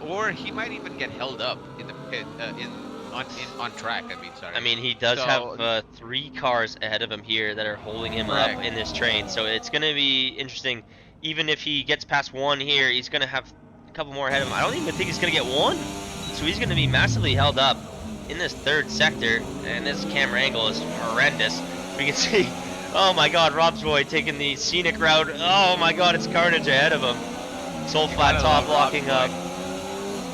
or he might even get held up in the pit, on track. I mean, sorry. I mean, he does have 3 cars ahead of him here that are holding him up in this train, so it's gonna be interesting. Even if he gets past 1 here, he's gonna have a couple more ahead of him. I don't even think he's gonna get 1, so he's gonna be massively held up in this 3rd sector, and this camera angle is horrendous. We can see, oh my god, Rob's boy taking the scenic route. Oh my god, it's carnage ahead of him. Soul flat top locking up.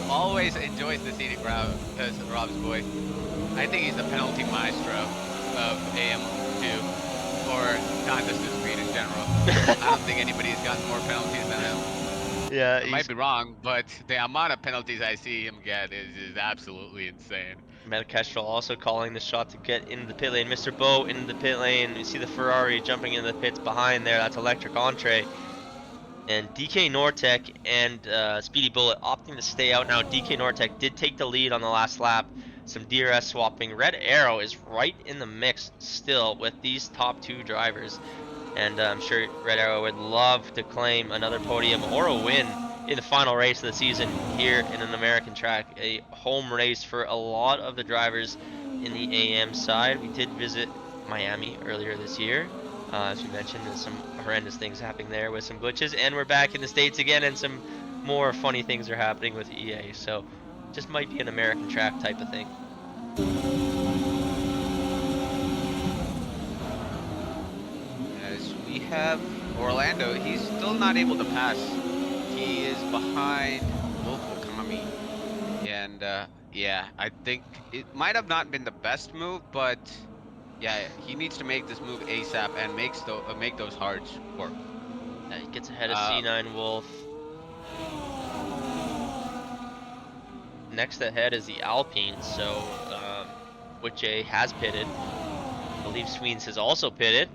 Always enjoys the scenic route because Rob's boy. I think he's the penalty maestro of AM2 or non-distance speed in general. I don't think anybody's gotten more penalties than him. Yeah, I might be wrong, but the amount of penalties I see him get is absolutely insane. Metakestrel also calling the shot to get into the pit lane. Mr. Bow into the pit lane. We see the Ferrari jumping into the pits behind there. That's Electric Entree. And DK Nortec and Speedy Bullet opting to stay out now. DK Nortec did take the lead on the last lap. Some DRS swapping. Red Arrow is right in the mix still with these top 2 drivers. And I'm sure Red Arrow would love to claim another podium or a win in the final race of the season here in an American track. A home race for a lot of the drivers in the AM side. We did visit Miami earlier this year. As we mentioned, there's some horrendous things happening there with some glitches, and we're back in the States again, and some more funny things are happening with EA. So just might be an American track type of thing. As we have Orlando, he's still not able to pass. He is behind Wolf Okami. And yeah, I think it might have not been the best move, but yeah, he needs to make this move ASAP and make those hards work. Yeah, he gets ahead of C9 Wolf. Next ahead is the Alpine, so which has pitted. I believe Sweens has also pitted.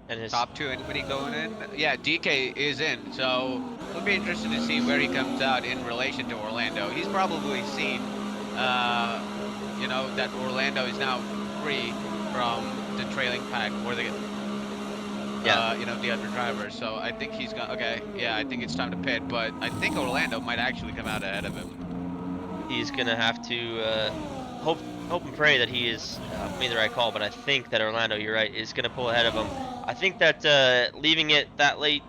And his top 2, anybody going in? Yeah, DK is in, so it'll be interesting to see where he comes out in relation to Orlando. He's probably seen, you know, that Orlando is now free from the trailing pack, or Yeah. you know, the other drivers. So I think he's gonna. Okay, yeah, I think it's time to pit. But I think Orlando might actually come out ahead of him. He's gonna have to hope and pray that he is made the right call. But I think that Orlando, you're right, is gonna pull ahead of him. I think that leaving it that late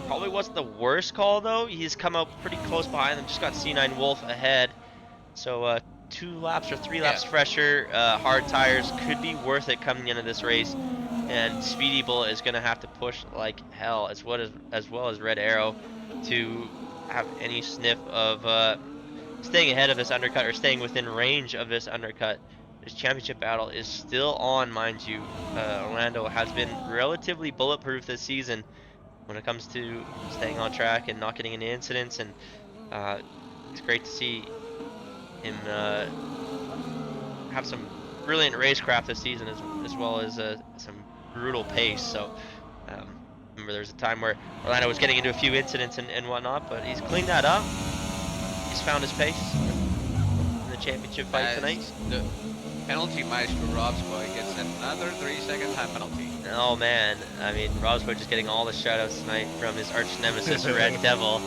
probably wasn't the worst call though. He's come out pretty close behind them. Just got C9 Wolf ahead. So 2 laps or 3 Yeah. laps fresher, hard tires could be worth it coming into this race. And Speedy Bullet is gonna have to push like hell, as well as Red Arrow, to have any sniff of staying ahead of this undercut or staying within range of this undercut. This championship battle is still on, mind you. Orlando has been relatively bulletproof this season when it comes to staying on track and not getting into incidents, and it's great to see him have some brilliant racecraft this season, as well as some brutal pace. So remember there's a time where Orlando was getting into a few incidents and whatnot, but he's cleaned that up. He's found his pace in the championship fight tonight. The penalty maestro Rob's boy gets another 3-second time penalty. Oh man, I mean, Rosberg just getting all the shoutouts tonight from his arch nemesis Red Devil.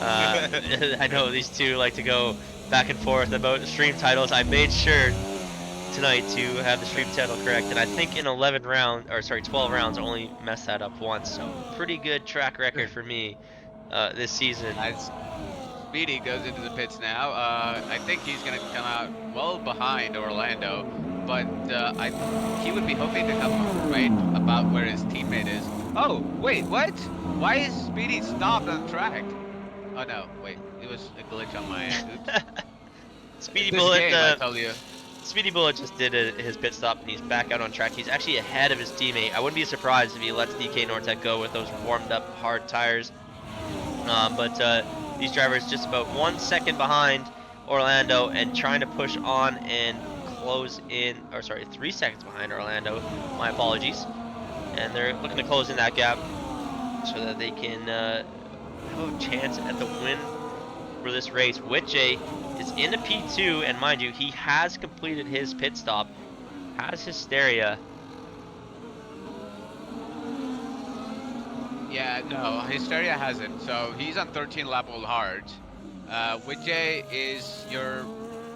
I know these two like to go back and forth about stream titles. I made sure tonight to have the stream title correct, and I think in 12 rounds, only messed that up once. So pretty good track record for me this season. As Speedy goes into the pits now, I think he's gonna come out well behind Orlando, but he would be hoping to come right about where his teammate is. Oh, wait, what? Why is Speedy stopped on track? Oh no, wait, it was a glitch on my end. Oops. Speedy This Bullet, game, I tell you. Speedy Bullet just did his pit stop and he's back out on track. He's actually ahead of his teammate. I wouldn't be surprised if he lets DK Nortec go with those warmed up hard tires. But these drivers just about 1 second behind Orlando and trying to push on and close in, 3 seconds behind Orlando. My apologies. And they're looking to close in that gap so that they can have a chance at the win for this race. Witche is into P2, and mind you, he has completed his pit stop, has Hysteria. Yeah, no, Hysteria hasn't. So he's on 13 lap all hard. Witche is your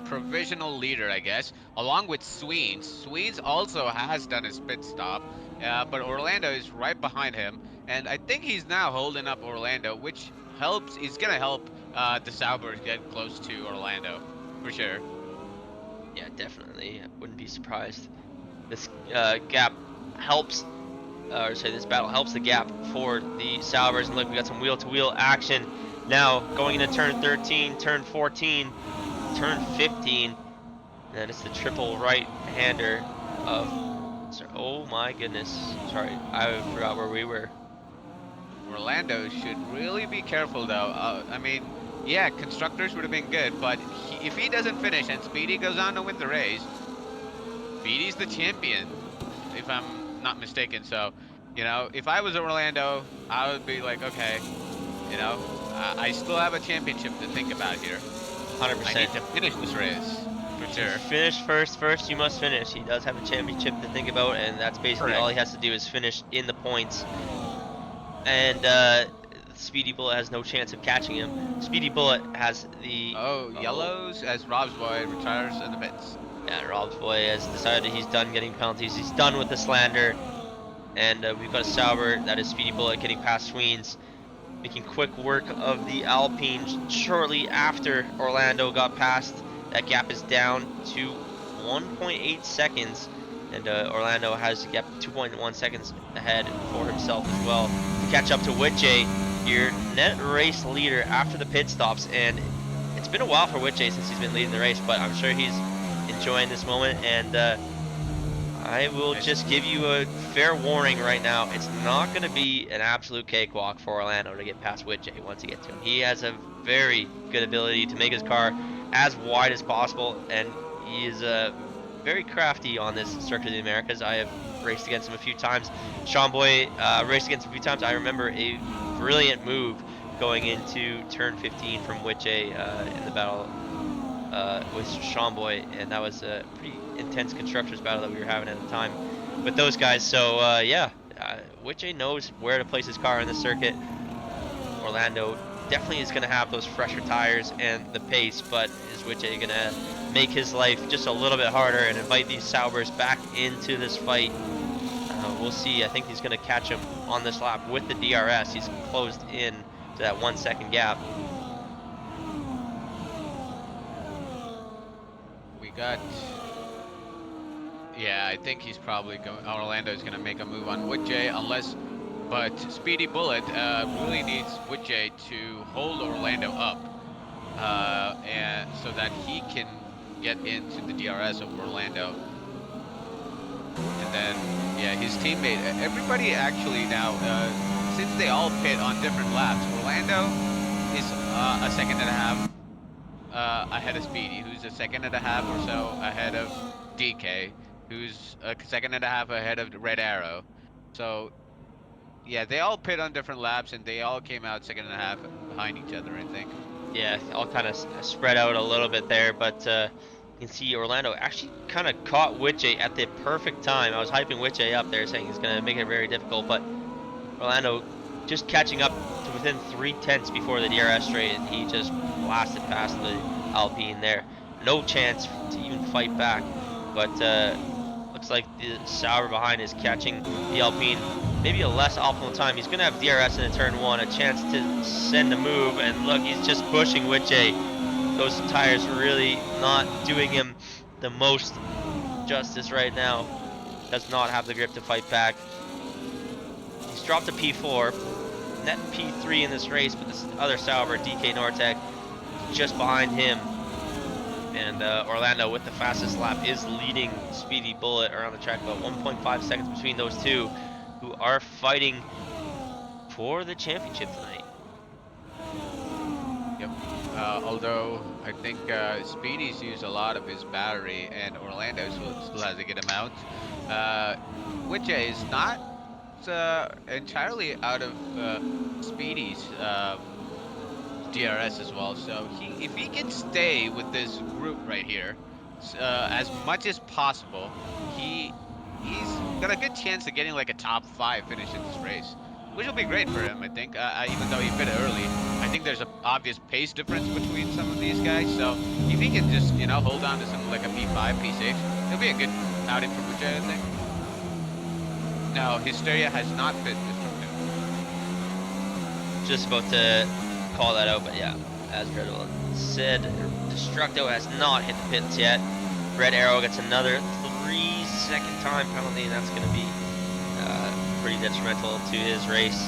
provisional leader, I guess, along with Sweens. Sweens also has done his pit stop, but Orlando is right behind him, and I think he's now holding up Orlando, which is gonna help the Saubers get close to Orlando, for sure. Yeah, definitely. I wouldn't be surprised. This gap helps, this battle helps the gap for the Saubers. And look, we got some wheel-to-wheel action now going into turn 13, turn 14, turn 15. And it's the triple right-hander of. Oh my goodness. Sorry, I forgot where we were. Orlando should really be careful, though. I mean, yeah, constructors would have been good, but if he doesn't finish and Speedy goes on to win the race, Speedy's the champion, if I'm not mistaken. So, you know, if I was Orlando, I would be like, okay, you know, I still have a championship to think about here. 100%. I need to finish this race, for sure. Finish first you must finish. He does have a championship to think about, and that's basically all he has to do is finish in the points. And Speedy Bullet has no chance of catching him. Speedy Bullet has the... Yellows as Rob's boy retires in the pits. Yeah, Rob's boy has decided he's done getting penalties. He's done with the slander. And we've got a Sauber, that is Speedy Bullet, getting past Sweens, making quick work of the Alpine shortly after Orlando got past. That gap is down to 1.8 seconds. And Orlando has to get 2.1 seconds ahead for himself as well to catch up to Witche, your net race leader after the pit stops. And it's been a while for Witche since he's been leading the race, but I'm sure he's enjoying this moment. And I will just give you a fair warning right now. It's not going to be an absolute cakewalk for Orlando to get past Witche once he gets to him. He has a very good ability to make his car as wide as possible, and he is very crafty on this Circuit of the Americas. I have raced against him a few times. Sean Boy raced against him a few times. I remember a brilliant move going into turn 15 from Witche in the battle with Sean Boy, and that was a pretty intense constructors battle that we were having at the time with those guys. So yeah, Witche knows where to place his car in the circuit. Orlando definitely is going to have those fresher tires and the pace, but is Witche going to make his life just a little bit harder and invite these Saubers back into this fight? We'll see. I think he's going to catch him on this lap with the DRS. He's closed in to that 1 second gap. We got. Yeah, I think he's probably going. Orlando's going to make a move on Witche, unless. But Speedy Bullet really needs Witche to hold Orlando up, and so that he can get into the DRS of Orlando. And then, yeah, his teammate, everybody actually now, since they all pit on different laps, Orlando is a second and a half ahead of Speedy, who's a second and a half or so ahead of DK, who's a second and a half ahead of Red Arrow. So, yeah, they all pit on different laps, and they all came out second and a half behind each other, I think. Yeah, all kind of spread out a little bit there, but you can see Orlando actually kind of caught Witche at the perfect time. I was hyping Witche up there, saying he's going to make it very difficult, but Orlando just catching up to within 3/10 before the DRS straight, and he just blasted past the Alpine there. No chance to even fight back, but looks like the Sauber behind is catching the Alpine. Maybe a less optimal time. He's going to have DRS in a turn 1, a chance to send a move, and look, he's just pushing Witche. Those tires really not doing him the most justice right now. Does not have the grip to fight back. He's dropped to P4, net P3 in this race, but this other Sauber, DK Nortec, just behind him. And Orlando, with the fastest lap, is leading Speedy Bullet around the track. About 1.5 seconds between those two, who are fighting for the championship tonight. Yep. Although I think Speedy's used a lot of his battery, and Orlando still has to get him out. Witche is not entirely out of Speedy's DRS as well. So if he can stay with this group right here as much as possible, he's got a good chance of getting like a top 5 finish in this race, which will be great for him, I think. Even though he fit early, I think there's an obvious pace difference between some of these guys. So if he can just, hold on to something like a P5, P6, it'll be a good outing for Witche, I think. No, Hysteria has not fit this from him. Just about to call that out, but yeah, as Dreadwell said, Destructo has not hit the pits yet. Red Arrow gets another 3-second time penalty, and that's going to be pretty detrimental to his race.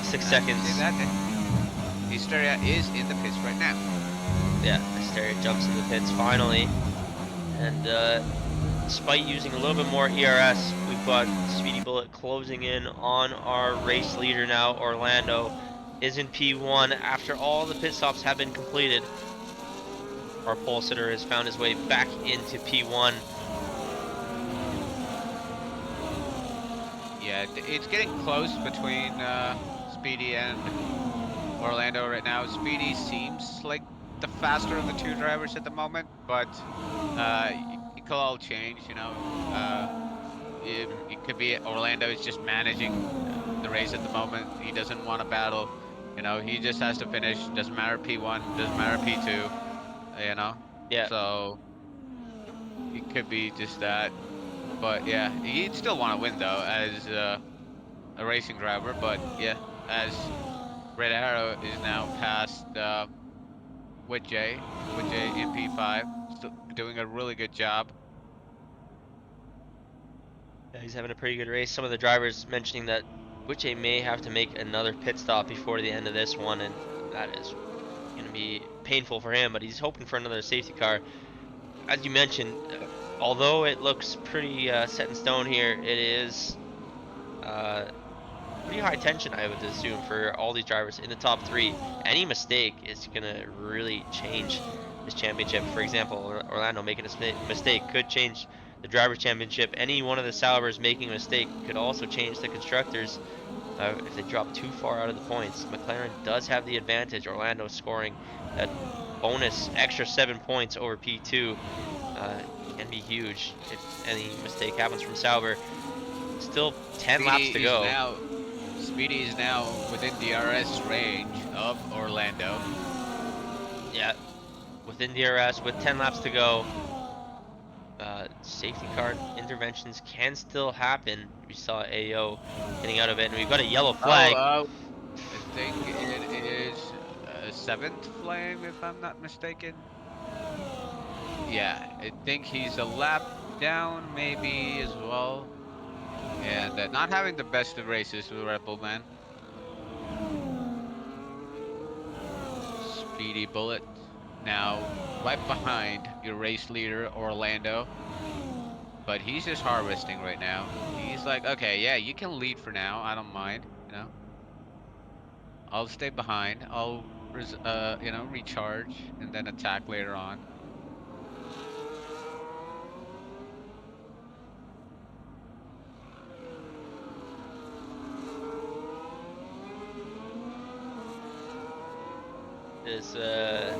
6 seconds. See that? Hysteria is in the pits right now. Yeah, Hysteria jumps in the pits finally, and despite using a little bit more ERS, we've got Speedy Bullet closing in on our race leader now. Orlando is in P1 after all the pit stops have been completed. Our pole sitter has found his way back into P1. Yeah, it's getting close between Speedy and Orlando right now. Speedy seems like the faster of the two drivers at the moment, but it could all change, It could be Orlando is just managing the race at the moment. He doesn't want to battle. He just has to finish. Doesn't matter P1, doesn't matter P2, Yeah. So it could be just that. But yeah, he'd still want to win though as a racing driver. But yeah, as Red Arrow is now past Witche in P5, still doing a really good job. Yeah, he's having a pretty good race. Some of the drivers mentioning that Witche may have to make another pit stop before the end of this one, and that is going to be painful for him, but he's hoping for another safety car. As you mentioned, although it looks pretty set in stone here, it is pretty high tension, I would assume, for all these drivers in the top 3. Any mistake is going to really change this championship. For example, Orlando making a mistake could change the Drivers' Championship. Any one of the Saubers making a mistake could also change the Constructors if they drop too far out of the points. McLaren does have the advantage. Orlando scoring that bonus extra 7 points over P2 can be huge if any mistake happens from Sauber. Still 10 laps to go. Speedy is now within DRS range of Orlando. Yeah, within DRS with 10 laps to go. Safety car interventions can still happen. We saw AO getting out of it, and we've got a yellow flag. I think it is a 7th flame, if I'm not mistaken. Yeah, I think he's a lap down, maybe as well. And not having the best of races with Red Bull, man. Speedy Bullet now right behind your race leader, Orlando. But he's just harvesting right now. He's like, okay, yeah, you can lead for now. I don't mind, you know. I'll stay behind. I'll, recharge and then attack later on. Is Got it,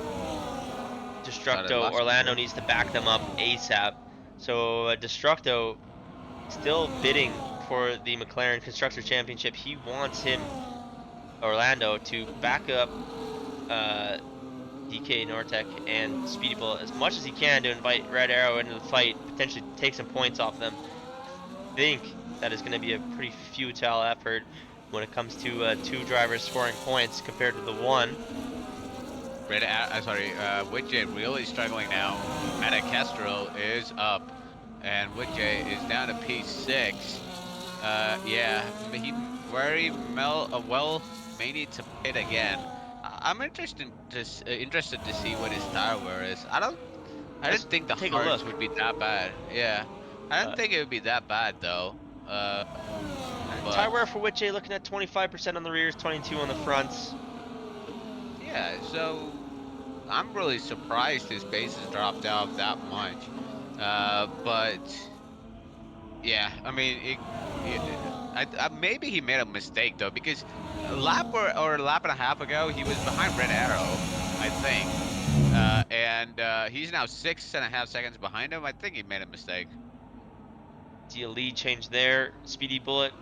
Destructo. lost Orlando control. needs to back them up ASAP. So Destructo still bidding for the McLaren Constructor Championship. He wants Orlando, to back up DK Nortec and Speedy Bullet as much as he can to invite Red Arrow into the fight, potentially take some points off them. I think that is going to be a pretty futile effort when it comes to 2 drivers scoring points compared to the 1. Widget really struggling now. Meta Kestrel is up, and Widget is down to P6. Yeah, he may need to pit again. I'm interested to see what his tire wear is. I didn't think the take a hards look. would be that bad. Yeah, I didn't Uh, think it would be that bad though. Tire But wear for Witchay looking at 25% on the rears, 22 on the fronts. yeah, so I'm really surprised his pace has dropped out that much. But yeah, I mean, maybe he made a mistake though, because a lap or a lap and a half ago he was behind Red Arrow, I think, and he's now 6.5 seconds behind him. I think he made a mistake. See a lead change there. Speedy Bullet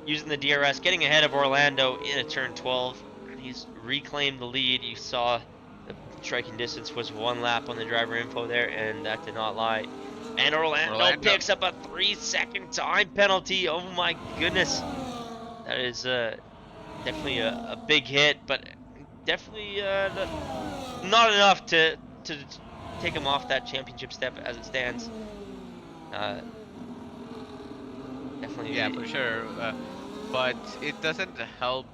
using the DRS, getting ahead of Orlando in a turn 12. And he's reclaimed the lead. You saw the striking distance was 1 lap on the driver info there, and that did not lie. And Orlando picks up a 3-second time penalty. Oh my goodness. That is definitely a big hit, but definitely not enough to take him off that championship step as it stands. Definitely. Yeah, for sure. But it doesn't help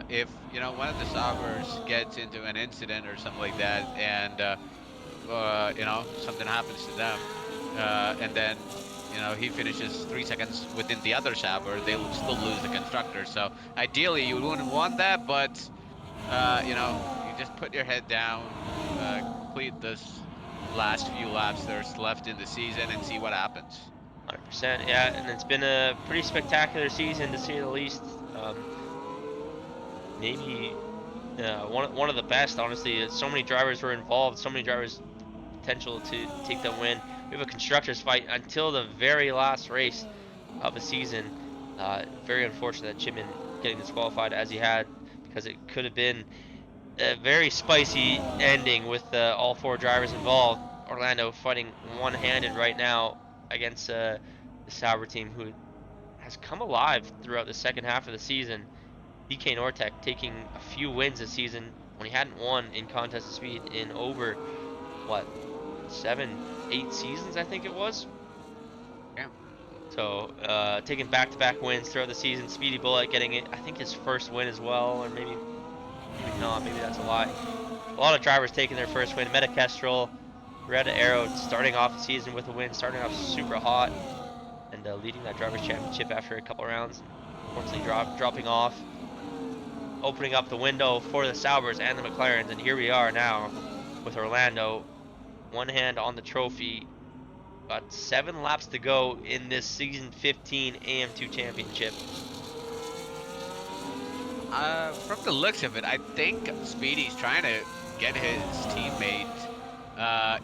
if one of the solvers gets into an incident or something like that, and something happens to them, and then he finishes 3 seconds within the other solver, they'll still lose the constructor. So ideally you wouldn't want that, but you just put your head down, complete this last few laps there's left in the season, and see what happens. 100%, yeah, and it's been a pretty spectacular season to say the least. Maybe one of the best, honestly. So many drivers were involved, so many drivers potential to take the win. We have a constructors fight until the very last race of the season. Very unfortunate that Chipman getting disqualified as he had, because it could have been a very spicy ending with all 4 drivers involved. Orlando fighting one-handed right now against the Sauber team, who has come alive throughout the second half of the season. DK Nortec taking a few wins this season when he hadn't won in contest of speed in over, what, 7-8 seasons, I think it was. Yeah. So taking back-to-back wins throughout the season. Speedy Bullet getting it, I think, his first win as well, or maybe not. Maybe that's a lie. A lot of drivers taking their first win. Meta Kestrel, Red Arrow starting off the season with a win, starting off super hot, and leading that drivers' championship after a couple rounds. Unfortunately, dropping off, opening up the window for the Saubers and the McLarens, and here we are now with Orlando, one hand on the trophy. Got 7 laps to go in this season 15 AM2 championship. From the looks of it, I think Speedy's trying to get his teammate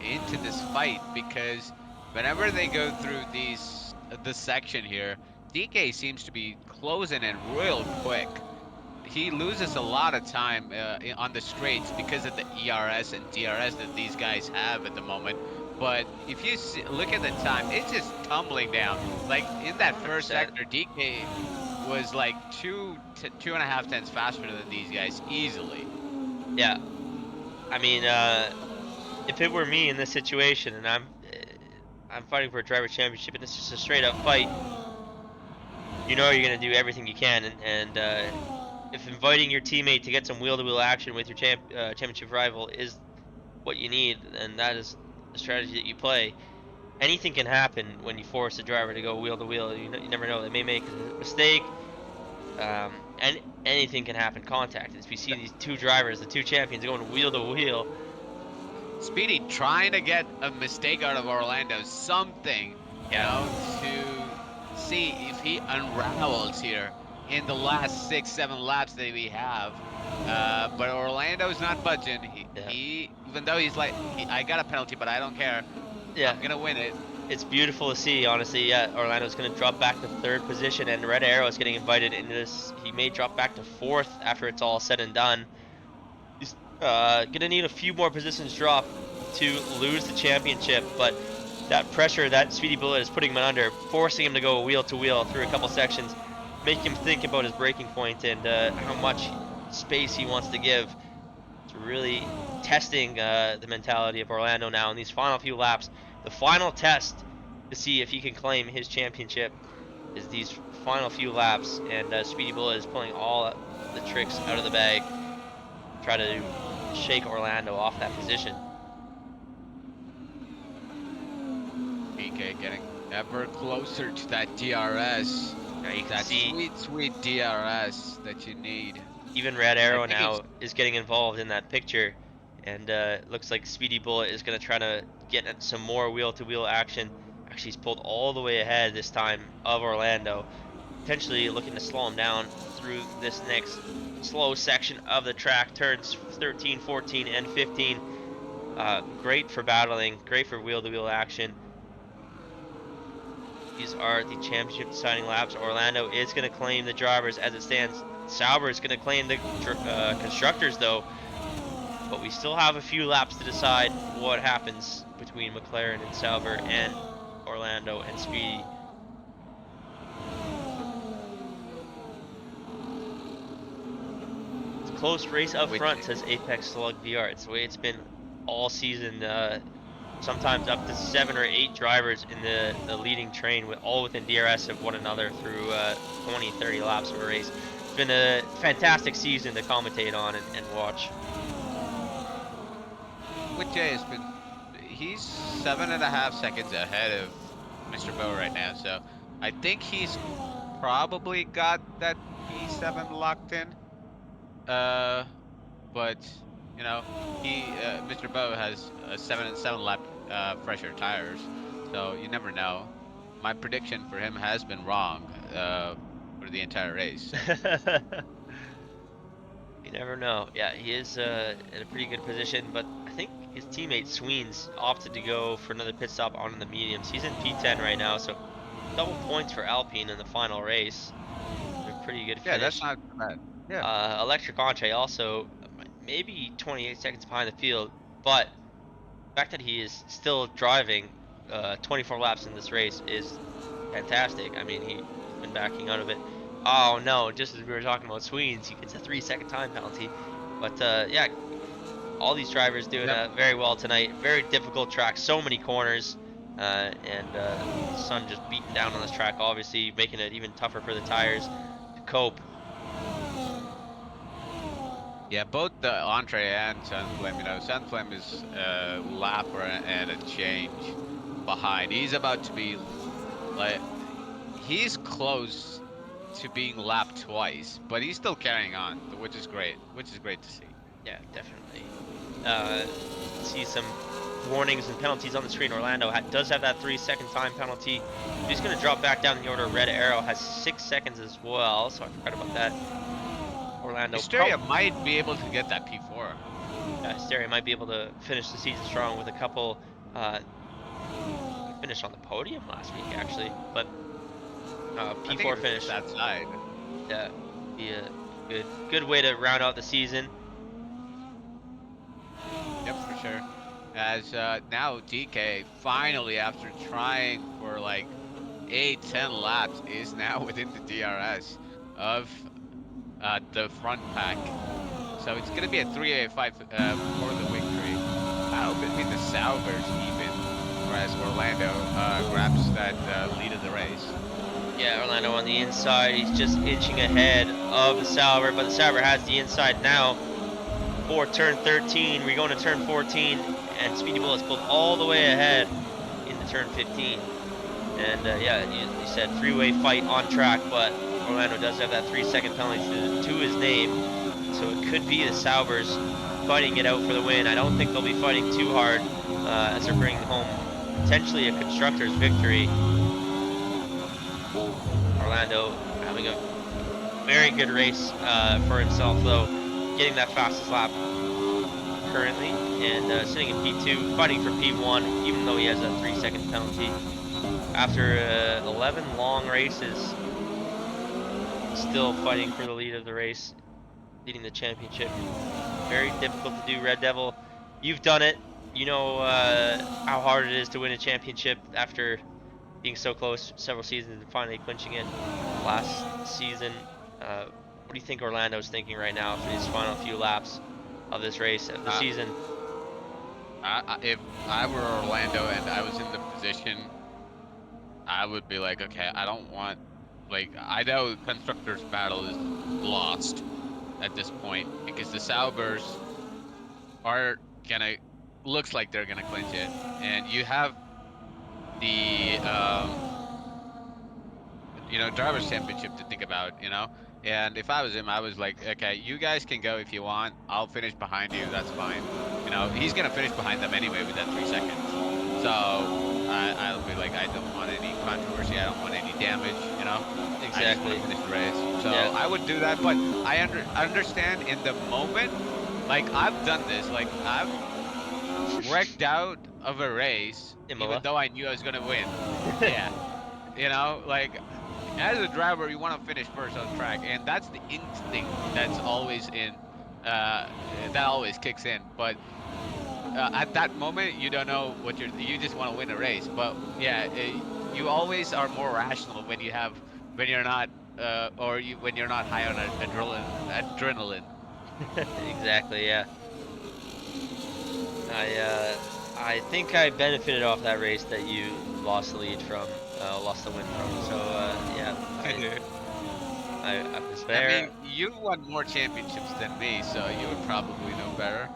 into this fight, because whenever they go through these the section here, DK seems to be closing in real quick. He loses a lot of time on the straights because of the ERS and DRS that these guys have at the moment. But if you look at the time, it's just tumbling down. Like in that first 100%. sector, DK was like 2.5 tenths faster than these guys easily. Yeah. I mean, if it were me in this situation and I'm fighting for a driver championship and it's just a straight up fight, you know you're gonna do everything you can, and if inviting your teammate to get some wheel-to-wheel action with your championship rival is what you need, then that is the strategy that you play. Anything can happen when you force a driver to go wheel-to-wheel. You never know. They may make a mistake, and anything can happen. Contact. As we see these two drivers, the two champions, going wheel-to-wheel. Speedy trying to get a mistake out of Orlando, something, Yeah. to see if he unravels here in the last 6-7 laps that we have. But Orlando's not budging. Yeah. He even though he's like, I got a penalty, but I don't care. Yeah. I'm gonna win it. It's beautiful to see, honestly. Yeah, Orlando's going to drop back to third position, and Red Arrow is getting invited into this. He may drop back to fourth after it's all said and done. He's going to need a few more positions drop to lose the championship, but that pressure that Speedy Bullet is putting him under, forcing him to go wheel to wheel through a couple sections, making him think about his braking point and how much space he wants to give. It's really testing the mentality of Orlando now in these final few laps. The final test to see if he can claim his championship is these final few laps, and Speedy Bullet is pulling all the tricks out of the bag, try to shake Orlando off that position. PK getting ever closer to that DRS. Now you can That see sweet DRS that you need. even Red Arrow think now is getting involved in that picture, and looks like Speedy Bullet is going to try to get some more wheel-to-wheel action. Actually, he's pulled all the way ahead this time of Orlando, potentially looking to slow him down through this next slow section of the track, turns 13, 14, and 15. Great for battling, great for wheel-to-wheel action. These are the championship deciding laps. Orlando is going to claim the drivers as it stands. Sauber is going to claim the constructors, though. But we still have a few laps to decide what happens between McLaren and Sauber and Orlando and Speedy. It's a close race up front, says Apex Slug VR. It's the way it's been all season. Sometimes up to 7 or 8 drivers in the leading train, all within DRS of one another through 20, 30 laps of a race. It's been a fantastic season to commentate on and watch. With Jay, he's 7.5 seconds ahead of Mr. Bo right now, so I think he's probably got that P7 locked in. But you know, Mr. Bo has 7 lap fresher tires, so you never know. My prediction for him has been wrong for the entire race. So. You never know. Yeah, he is in a pretty good position, but I think his teammate Sweens opted to go for another pit stop on the mediums. He's in P10 right now, so double points for Alpine in the final race. A pretty good finish. Yeah, that's not bad. Yeah. Electric Entree also maybe 28 seconds behind the field, but the fact that he is still driving 24 laps in this race is fantastic. I mean, he's been backing out of it. Oh no, just as we were talking about Sweens, he gets a 3-second time penalty. But yeah, all these drivers doing very well tonight. Very difficult track, so many corners, and the sun just beating down on this track, obviously making it even tougher for the tires to cope. Yeah, both the Entree and Sunflame, Sunflame is a lapper and a change behind. He's about to be, like, he's close to being lapped twice, but he's still carrying on, which is great to see. Yeah, definitely. See some warnings and penalties on the screen. Orlando does have that 3-second time penalty. He's going to drop back down the order. Red Arrow has 6 seconds as well, so I forgot about that. Orlando. Hysteria might be able to get that P4. Hysteria might be able to finish the season strong with a couple finished on the podium last week actually, but I think P4 it was finish. just that side. Yeah, be a good way to round out the season. Yep, for sure. As now DK finally, after trying for like 8-10 laps, is now within the DRS of the front pack. So it's gonna be a 3-5 for the victory. Battle between the Saubers even, whereas Orlando grabs that lead of the race. Yeah, Orlando on the inside. He's just inching ahead of the Sauber, but the Sauber has the inside now for turn 13. We're going to turn 14, and Speedy Bull is pulled all the way ahead into turn 15. And yeah, you said three-way fight on track, but Orlando does have that 3-second penalty to his name, so it could be the Saubers fighting it out for the win. I don't think they'll be fighting too hard as they're bringing home potentially a constructor's victory. Orlando having a very good race for himself, though, getting that fastest lap currently, and sitting in P2, fighting for P1, even though he has a 3-second penalty. After 11 long races, still fighting for the lead of the race, leading the championship. Very difficult to do, Red Devil. You've done it. You know how hard it is to win a championship after being so close several seasons and finally clinching it last season. What do you think Orlando's thinking right now for these final few laps of this race, of the season? If I were Orlando and I was in the position, I would be like, okay, I don't want, like, I know Constructors Battle is lost at this point because the Saubers are gonna, looks like they're gonna clinch it, and you have the drivers championship to think about, and if I was him, I was like, okay, you guys can go if you want, I'll finish behind you, that's fine. He's gonna finish behind them anyway with that 3 seconds, so I'll be like, I don't want any controversy, I don't want any damage, Exactly. I just want to finish the race. So yeah. I would do that, but I understand in the moment, like, I've done this, like, I've wrecked out of a race even though I knew I was gonna win. Yeah, like, as a driver, you want to finish first on track, and that's the instinct that's always in, that always kicks in. But at that moment, you don't know what you just want to win a race. But yeah, you always are more rational when you're not, when you're not high on adrenaline. Exactly, yeah. I think I benefited off that race that you lost the lead from, lost the win from. So yeah, I was there. I mean, you won more championships than me, so you would probably know better.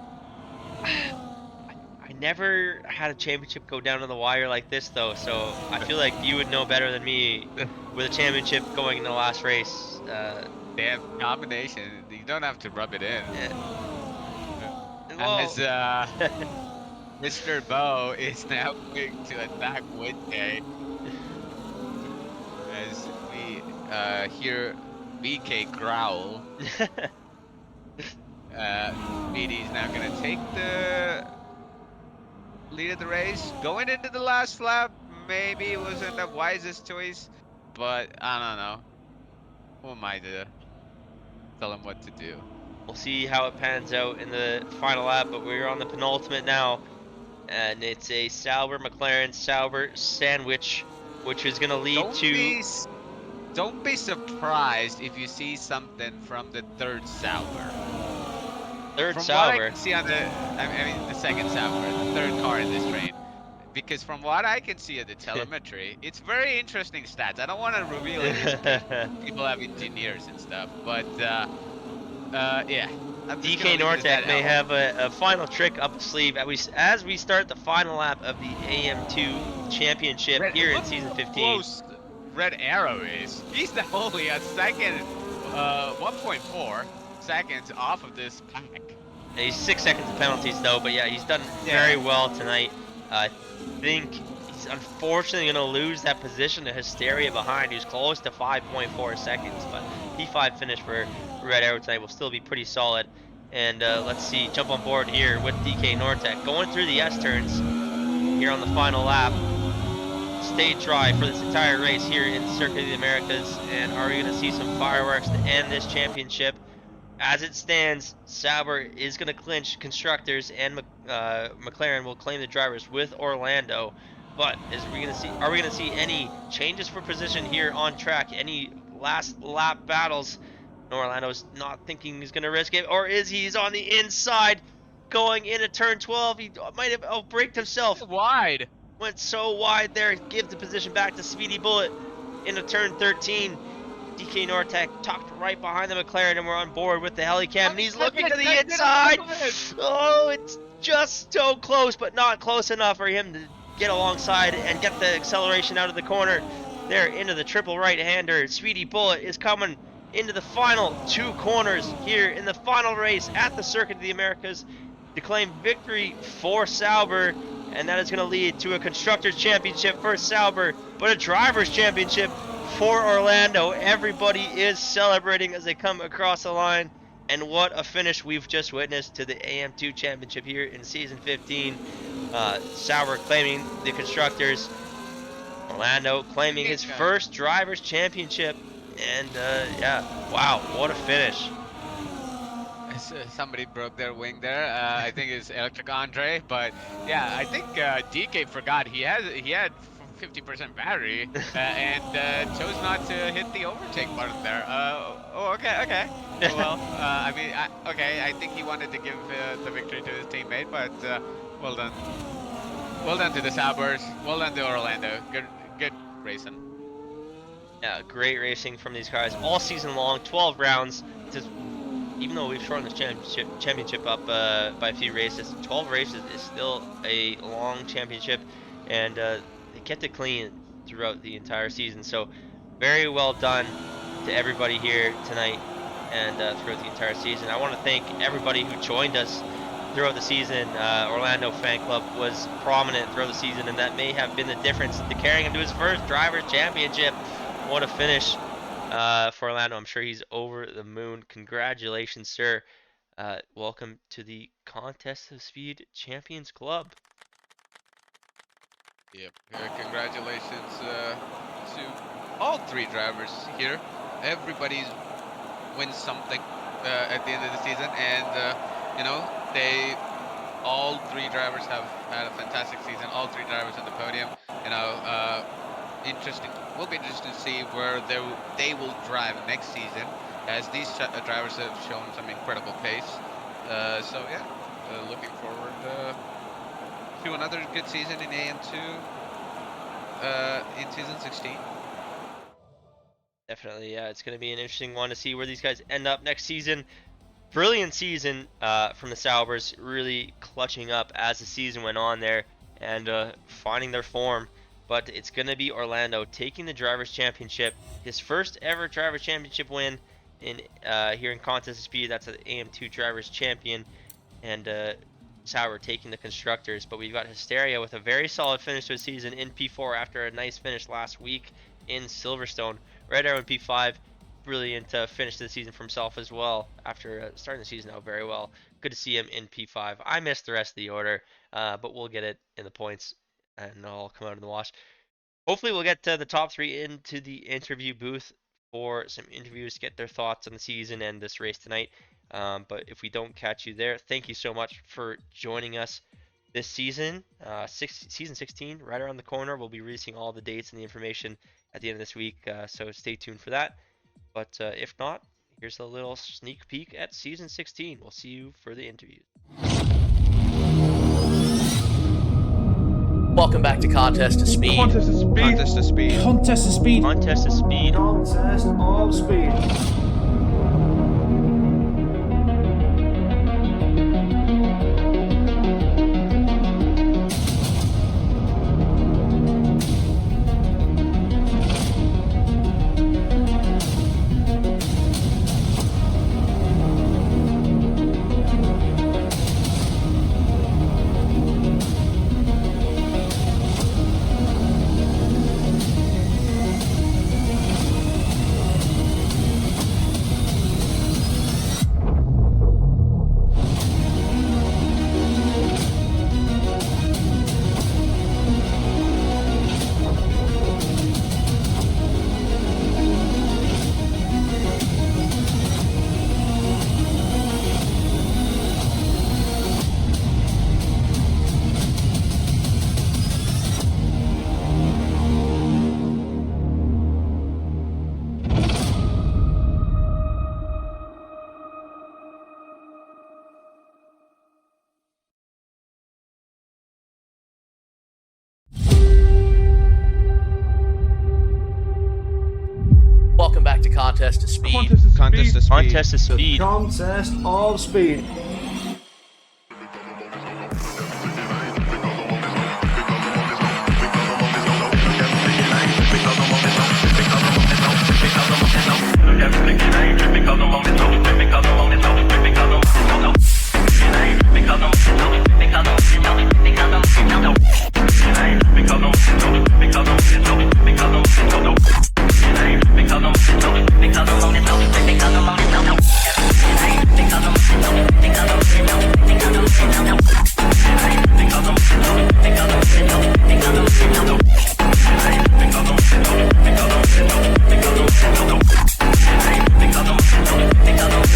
I never had a championship go down to the wire like this, though. So I feel like you would know better than me with a championship going in the last race. Damn combination. You don't have to rub it in. Well, As Mr. Bo is now going to attack Woodgate. As we hear BK growl. BD's now going to take the lead of the race. Going into the last lap, maybe it wasn't the wisest choice, but I don't know. Who am I to tell him what to do? We'll see how it pans out in the final lap, but we're on the penultimate now. And it's a Sauber McLaren Sauber sandwich, which is going to lead Don't be surprised if you see something from the third Sauber. Third from Sauber? What I can see on the second Sauber, the third car in this train. Because from what I can see of the telemetry, it's very interesting stats. I don't want to reveal it because people have engineers and stuff, but yeah. DK Nortec may have a final trick up the sleeve as we start the final lap of the AM2 championship here in season 15. Close Red Arrow is. He's only a second, 1.4 seconds off of this pack. Yeah, he's 6 seconds of penalties though, but yeah, he's done very well tonight. I think he's unfortunately going to lose that position to Hysteria behind, who's close to 5.4 seconds, but P5 finish for Red Arrow tonight will still be pretty solid. And let's see, jump on board here with DK Nortec going through the S turns here on the final lap. stay dry for this entire race here in the Circuit of the Americas? And are we going to see some fireworks to end this championship? As it stands, Sauber is going to clinch constructors, and McLaren will claim the drivers with Orlando. But are we going to see any changes for position here on track? Any last lap battles? Orlando's not thinking he's going to risk it, or is he? He's on the inside, going into turn 12. He might have outbraked himself. Wide. Went so wide there. Give the position back to Speedy Bullet into turn 13. DK Nortec tucked right behind the McLaren, and we're on board with the Helicam, and he's looking to the inside. Oh, it's just so close, but not close enough for him to get alongside and get the acceleration out of the corner. There into the triple right-hander. Speedy Bullet is coming into the final 2 corners here in the final race at the Circuit of the Americas to claim victory for Sauber, and that is going to lead to a Constructors' Championship for Sauber, but a Drivers' Championship for Orlando. Everybody is celebrating as they come across the line, and what a finish we've just witnessed to the AM2 Championship here in Season 15. Sauber claiming the Constructors, Orlando claiming his first Drivers' Championship, and yeah, wow, what a finish. Somebody broke their wing there. I think it's Electric Andre, but yeah, I think DK forgot he had 50% battery and chose not to hit the overtake button there. Okay. Well, I mean, I think he wanted to give the victory to his teammate, but well done. Well done to the Saubers. Well done to Orlando. Good racing. Yeah, great racing from these guys all season long. 12 rounds. Just, even though we've shortened the championship up by a few races, 12 races is still a long championship, and they kept it clean throughout the entire season. So very well done to everybody here tonight and throughout the entire season. I want to thank everybody who joined us throughout the season. Orlando Fan Club was prominent throughout the season, and that may have been the difference to carrying him to his first Drivers' Championship. What a finish for Orlando. I'm sure he's over the moon. Congratulations, sir. Welcome to the Contest of Speed Champions Club. Yep. Congratulations to all 3 drivers here. Everybody wins something at the end of the season, and you know, all 3 drivers have had a fantastic season. All 3 drivers on the podium. You know, interesting. Will be interesting to see where they will drive next season, as these drivers have shown some incredible pace. So yeah, looking forward to another good season in AM2 in season 16. Definitely, yeah, it's going to be an interesting one to see where these guys end up next season. Brilliant season from the Saubers, really clutching up as the season went on there and finding their form. But it's going to be Orlando taking the Drivers' Championship, his first ever Drivers' Championship win in here in Contest of Speed. That's an AM2 Drivers' Champion, and Sauber taking the Constructors. But we've got Hysteria with a very solid finish to the season in P4 after a nice finish last week in Silverstone. Red Arrow in P5, brilliant finish to the season for himself as well after starting the season out very well. Good to see him in P5. I missed the rest of the order, but we'll get it in the points, and I'll come out in the wash. Hopefully we'll get the top 3 into the interview booth for some interviews to get their thoughts on the season and this race tonight. But if we don't catch you there, thank you so much for joining us this season. Season 16, right around the corner. We'll be releasing all the dates and the information at the end of this week, so stay tuned for that. But if not, here's a little sneak peek at Season 16. We'll see you for the interviews. Welcome back to Contest of Speed. Contest of Speed. Contest of Speed. Contest of Speed. Contest of Speed. Contest of Speed. Contest of speed. Contest of The speed. contest of speed.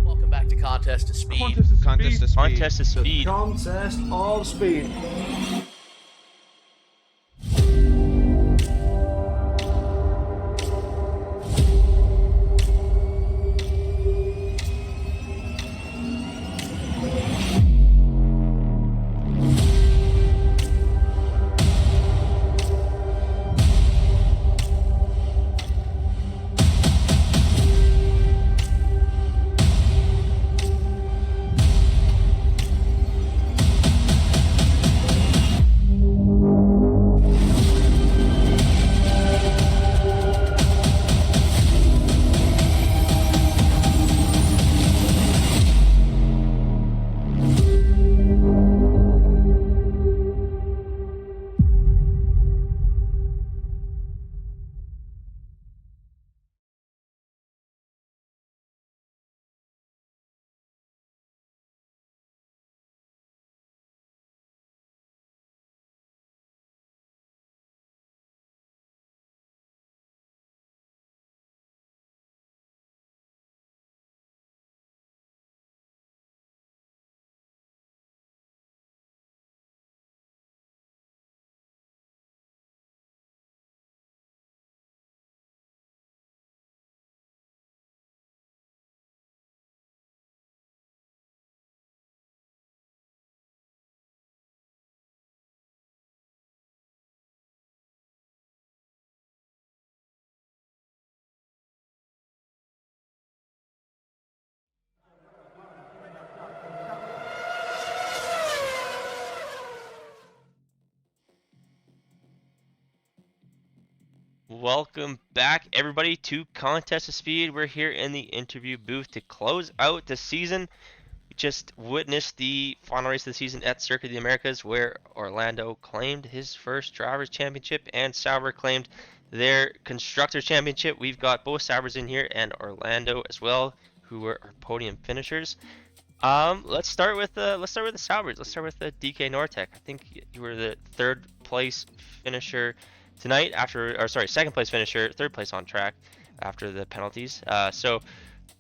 Welcome back to Contest of Speed. Contest of speed. Contest of The speed. contest of speed. Welcome back, everybody, to Contest of Speed. We're here in the interview booth to close out the season. We just witnessed the final race of the season at Circuit of the Americas, where Orlando claimed his first Drivers' Championship and Sauber claimed their Constructors' Championship. We've got both Saubers in here and Orlando as well, who were our podium finishers. Let's start with the Saubers. Let's start with the DK Nortec. I think you were the third place finisher tonight second place finisher, third place on track after the penalties. So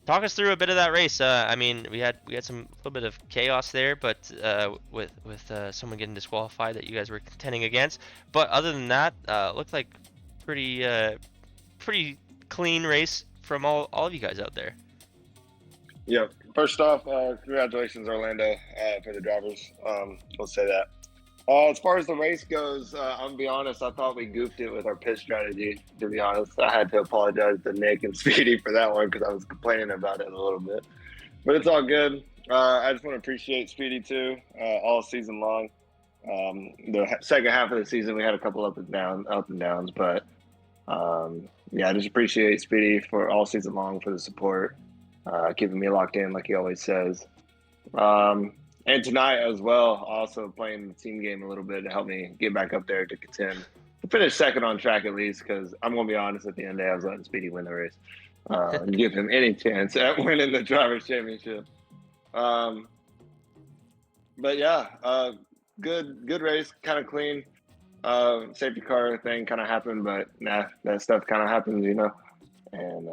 talk us through a bit of that race. I mean, we had some little bit of chaos there, but with someone getting disqualified that you guys were contending against. But other than that, looked like pretty clean race from all of you guys out there. Yeah. First off, congratulations, Orlando, for the drivers. Let's say that. As far as the race goes, I'm gonna be honest. I thought we goofed it with our pit strategy. To be honest, I had to apologize to Nick and Speedy for that one because I was complaining about it a little bit. But it's all good. I just want to appreciate Speedy too, all season long. The second half of the season, we had a couple up and downs, but yeah, I just appreciate Speedy for all season long for the support, keeping me locked in like he always says. And tonight as well, also playing the team game a little bit to help me get back up there to contend. To finish second on track at least, because I'm going to be honest, at the end of the day, I was letting Speedy win the race. And give him any chance at winning the Drivers' Championship. But yeah, good race, kind of clean. safety car thing kind of happened, but nah, that stuff kind of happens, you know. And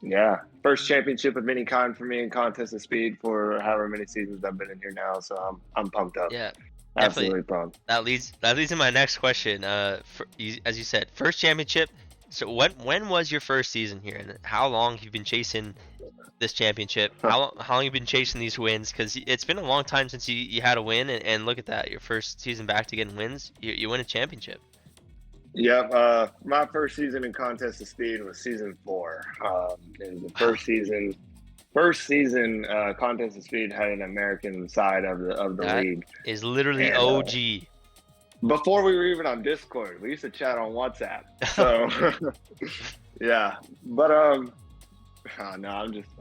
yeah, first championship of any kind for me in contest of speed for however many seasons I've been in here now. So I'm pumped up. Yeah, definitely. Absolutely pumped. That leads to my next question. As you said, first championship. So when was your first season here, and how long you've been chasing this championship? How long you been chasing these wins? Because it's been a long time since you had a win, and look at that, your first season back to getting wins, you win a championship. Yep. My first season in contest of speed was season 4. And the first season contest of speed had an American side of the That league. is literally And, OG. Before we were even on Discord, we used to chat on WhatsApp. So yeah, but oh, no,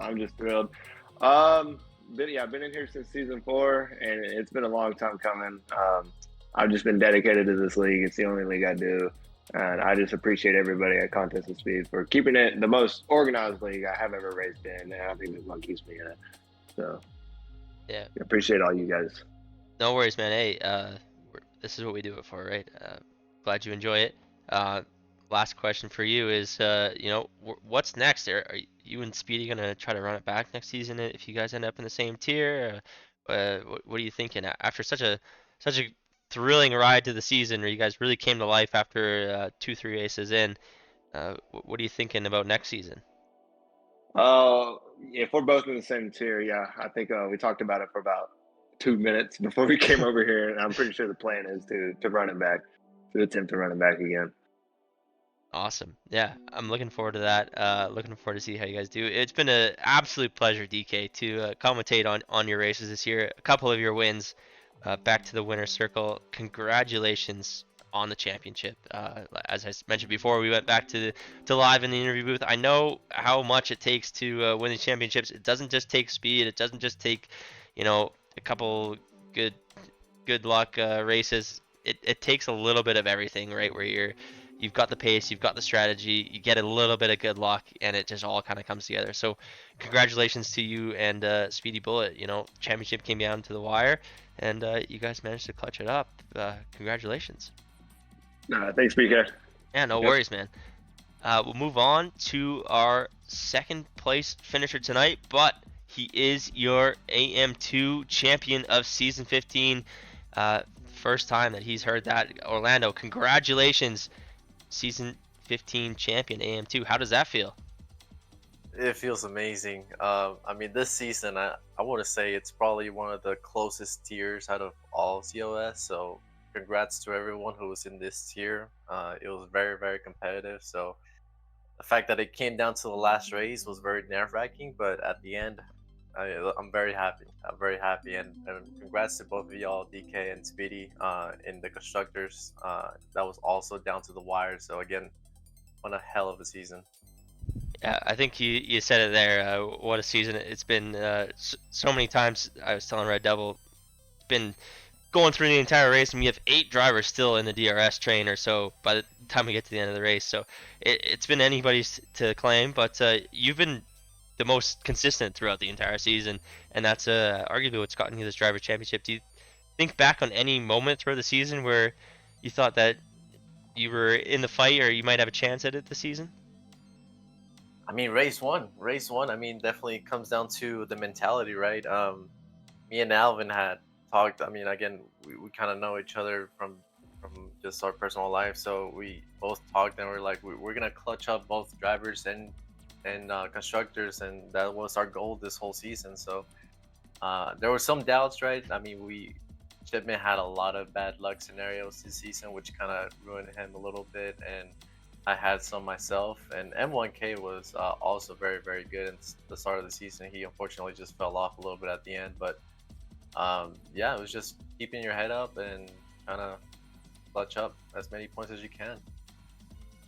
I'm just thrilled. I've been in here since season 4, and it's been a long time coming. I've just been dedicated to this league. It's the only league I do, and I just appreciate everybody at Contest of Speed for keeping it the most organized league I have ever raced in, and I think that's what keeps me in it. So Yeah. I appreciate all you guys. No worries, man. Hey, this is what we do it for, right? Glad you enjoy it. Last question for you is, what's next? Are you and Speedy gonna try to run it back next season if you guys end up in the same tier? What are you thinking after such a thrilling ride to the season, where you guys really came to life after 2-3 races in? What are you thinking about next season? If we're both in the same tier, yeah, I think we talked about it for about 2 minutes before we came over here, and I'm pretty sure the plan is to run it back, to attempt to run it back again. Awesome. Yeah, I'm looking forward to that. Looking forward to see how you guys do. It's been an absolute pleasure, DK, to commentate on your races this year. A couple of your wins, back to the winner's circle. Congratulations on the championship. As I mentioned before, we went back to live in the interview booth. I know how much it takes to win these championships. It doesn't just take speed. It doesn't just take, a couple good luck races. It takes a little bit of everything, right? Where you've got the pace, you've got the strategy, you get a little bit of good luck, and it just all kind of comes together. So congratulations to you and Speedy Bullet. Championship came down to the wire, and you guys managed to clutch it up. Congratulations. Thanks, BK. Yeah, no worries, man. We'll move on to our second place finisher tonight, but he is your AM2 champion of season 15. First time that he's heard that. Orlando, congratulations, season 15 champion AM2. How does that feel? It feels amazing. This season, I want to say it's probably one of the closest tiers out of all COS. So congrats to everyone who was in this tier. It was very, very competitive. So the fact that it came down to the last race was very nerve-wracking, but at the end, I'm very happy. And congrats to both of y'all, DK and Speedy, in the constructors. That was also down to the wire. So again, what a hell of a season. Yeah, I think you said it there. What a season it's been. So many times. I was telling Red Devil, it's been going through the entire race, and we have 8 drivers still in the DRS train or so by the time we get to the end of the race. So it's been anybody's to claim, but you've been the most consistent throughout the entire season, and that's arguably what's gotten you this driver championship. Do you think back on any moment throughout the season where you thought that you were in the fight, or you might have a chance at it this season? Race one, definitely comes down to the mentality, right? Me and Alvin had talked. Again, we kind of know each other from just our personal life, so we both talked, and we're like, we're gonna clutch up both drivers and constructors, and that was our goal this whole season. So there were some doubts, right? Chipman had a lot of bad luck scenarios this season, which kind of ruined him a little bit, and I had some myself. And M1K was also very, very good at the start of the season. He unfortunately just fell off a little bit at the end, but it was just keeping your head up and kind of clutch up as many points as you can.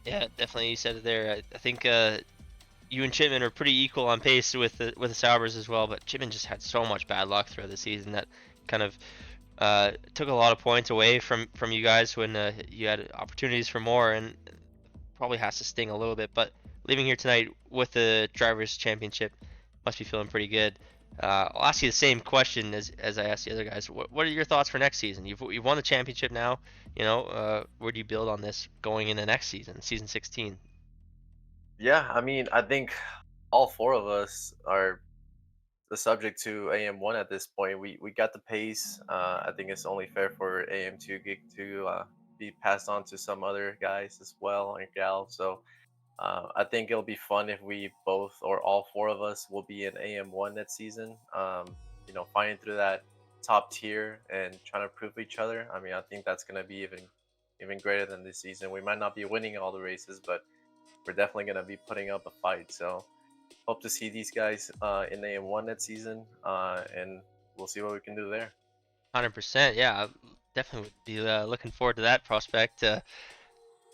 Yeah, definitely. You said it there. I think you and Chipman are pretty equal on pace with the Saubers as well, but Chipman just had so much bad luck throughout the season that kind of took a lot of points away from you guys when you had opportunities for more, and probably has to sting a little bit. But leaving here tonight with the Drivers' Championship, must be feeling pretty good. I'll ask you the same question as I asked the other guys. What are your thoughts for next season? You've won the championship now. Where do you build on this going into next season, season 16? Yeah, I mean, I think all four of us are the subject to AM1 at this point. We got the pace. I think it's only fair for AM2 gig to be passed on to some other guys as well and gals. So I think it'll be fun if we both or all four of us will be in AM1 next season. Fighting through that top tier and trying to prove each other. I mean, I think that's gonna be even greater than this season. We might not be winning all the races, but we're definitely gonna be putting up a fight. So hope to see these guys in AM1 next season, and we'll see what we can do there. 100%. Yeah, I definitely would be looking forward to that prospect.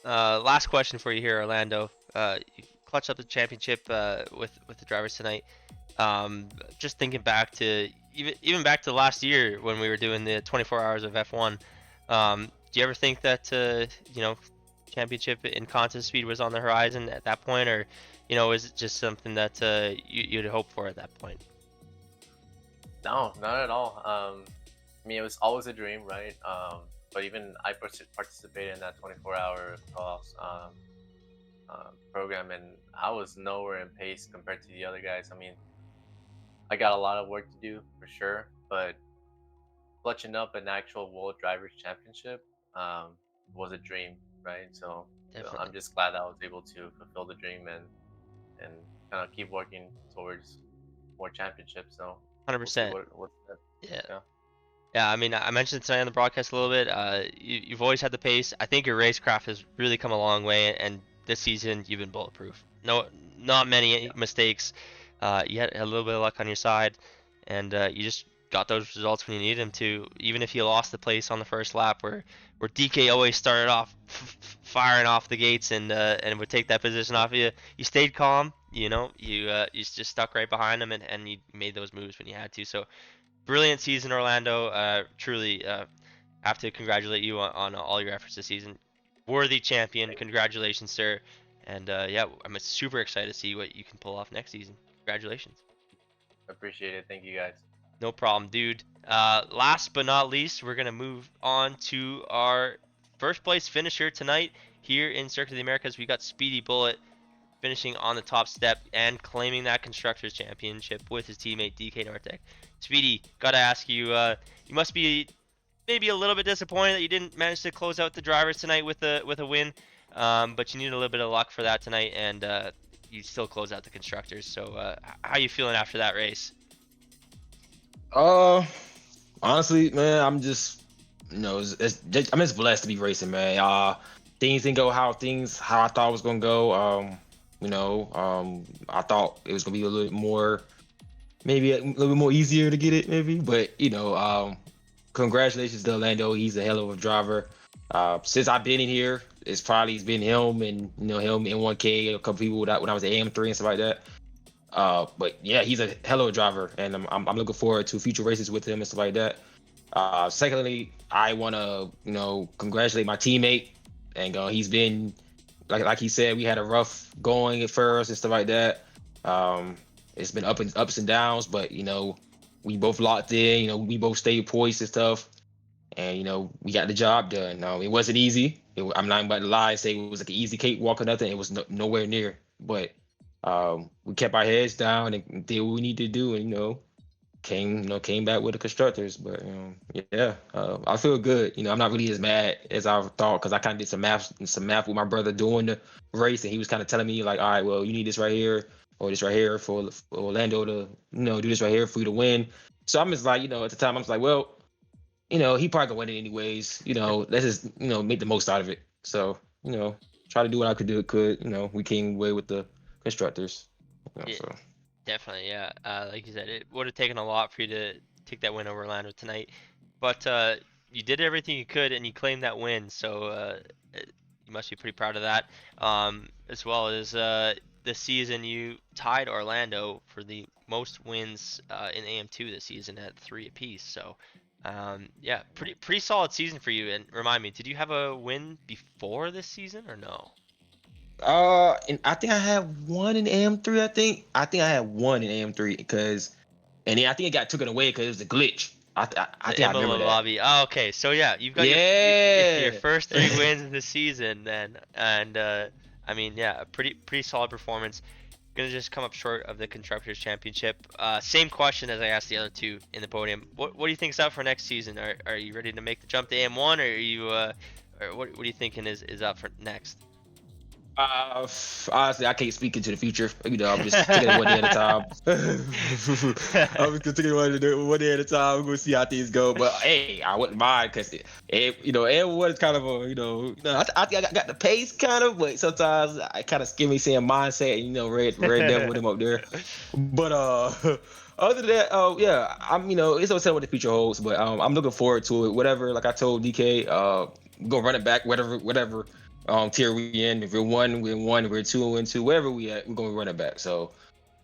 Last question for you here, Orlando. You clutched up the championship with the drivers tonight. Just thinking back to even back to last year when we were doing the 24 hours of F1. Do you ever think that championship in contest speed was on the horizon at that point, or is it just something that you'd hope for at that point? No, not at all. I mean, it was always a dream, right? But even I participated in that 24-hour cross program, and I was nowhere in pace compared to the other guys. I mean, I got a lot of work to do for sure, but clutching up an actual World Drivers Championship was a dream, right? So Definitely. I'm just glad I was able to fulfill the dream and kind of keep working towards more championships. So we'll see 100%. what's next. Yeah. Yeah. Yeah, I mean, I mentioned tonight on the broadcast a little bit. You've always had the pace. I think your racecraft has really come a long way, and this season you've been bulletproof. No, not many mistakes. You had a little bit of luck on your side, and you just got those results when you needed them to. Even if you lost the place on the first lap, where DK always started off firing off the gates and would take that position off of you, you stayed calm. You just stuck right behind him and you made those moves when you had to. So brilliant season, Orlando. Truly have to congratulate you on all your efforts this season. Worthy champion. Congratulations, sir. And yeah, I'm super excited to see what you can pull off next season. Congratulations. Appreciate it. Thank you guys. No problem, dude. Last but not least, we're going to move on to our first place finisher tonight here in Circuit of the Americas. We got Speedy Bullet finishing on the top step and claiming that Constructors Championship with his teammate DK Nortec. Speedy, gotta ask you, you must be maybe a little bit disappointed that you didn't manage to close out the drivers tonight with a win, but you need a little bit of luck for that tonight, and you still close out the Constructors. So how you feeling after that race? Honestly, man, I'm just, I'm just blessed to be racing, man. Things didn't go how I thought it was gonna go. I thought it was gonna be a little bit more, maybe a little bit more easier to get it, maybe. But congratulations to Orlando. He's a hell of a driver. Since I've been in here, it's been him and him in 1K, a couple people when I was at AM3 and stuff like that. But yeah, he's a hell of a driver, and I'm looking forward to future races with him and stuff like that. Secondly, I want to congratulate my teammate, and he's been like he said, we had a rough going at first and stuff like that. It's been ups and downs, but we both locked in. We both stayed poised and stuff, and we got the job done. It wasn't easy. I'm not about to lie and say it was like an easy cakewalk or nothing. It was nowhere near, but we kept our heads down and did what we needed to do, and came back with the Constructors. But yeah, I feel good. I'm not really as mad as I thought, because I kind of did some math with my brother doing the race, and he was kind of telling me like, all right, well, you need this right here or this right here for Orlando to do this right here for you to win. So I'm just like, at the time I'm just like, well, he probably gonna win it anyways. Let's just make the most out of it. So try to do what I could do. We came away with the Constructors. Yeah. So. Definitely, yeah. Like you said, it would have taken a lot for you to take that win over Orlando tonight, but you did everything you could and you claimed that win. So you must be pretty proud of that. As well as this season, you tied Orlando for the most wins in AM2 this season at 3 apiece. So yeah, pretty solid season for you. And remind me, did you have a win before this season or no? And I think I had one in AM3. I think I had one in AM3 because and then I think it got taken away because it was a glitch. I think I Imola remember that. lobby. Oh, okay, so yeah, you've got your Yeah. first 3 wins of the season then, and I mean, yeah, a pretty solid performance. Gonna just come up short of the Constructors Championship. Same question as I asked the other 2 in the podium. What do you think's up for next season? Are you ready to make the jump to AM1, or are you or what are you thinking is up for next? Honestly, I can't speak into the future. You know, I'm just taking it one day at a time. I'm just taking it one day at a time. We're gonna see how things go. But hey, I wouldn't mind because you know, everyone is kind of a I think I got the pace kind of, but sometimes I kind of give me saying mindset. You know, red devil with him up there. But other than that, yeah, I'm it's always what the future holds. But I'm looking forward to it. Whatever, like I told DK, we're gonna run it back. Whatever. Tier we in. If we're 1, we're 1. If we're 2, we're 2. Wherever we at, we're gonna run it back. So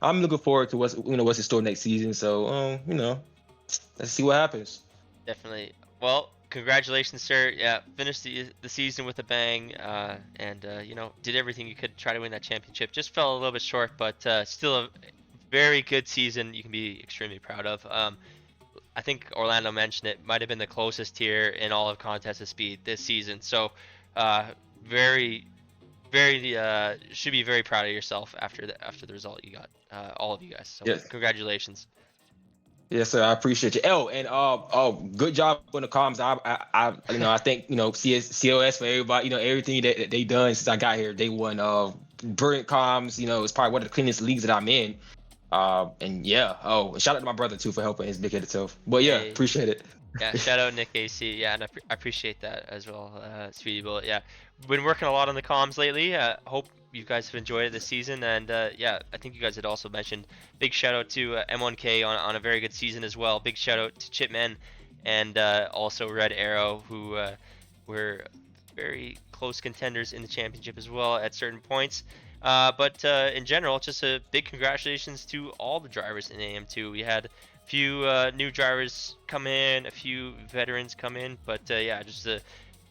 I'm looking forward to what's in store next season. So let's see what happens. Definitely. Well, congratulations, sir. Yeah, finished the season with a bang, and did everything you could to try to win that championship. Just fell a little bit short, but still a very good season. You can be extremely proud of. I think Orlando mentioned it might have been the closest tier in all of Contest of Speed this season. So. Very should be very proud of yourself after the result you got, all of you guys. So yes. Congratulations. Yes, sir. I appreciate you. Oh, and good job on the comms. I think COS for everybody. Everything that they done since I got here. They won. Brilliant comms. It's probably one of the cleanest leagues that I'm in. And yeah. Oh, shout out to my brother too for helping his big headed self. But yeah, appreciate it. Yeah, shout out Nick AC. Yeah, and I appreciate that as well, Speedy Bullet. Yeah, been working a lot on the comms lately. Hope you guys have enjoyed it this season, and yeah, I think you guys had also mentioned big shout out to M1K on a very good season as well. Big shout out to Chipman and also Red Arrow, who were very close contenders in the championship as well at certain points. But in general, just a big congratulations to all the drivers in AM2. We had few new drivers come in, a few veterans come in, but yeah, just to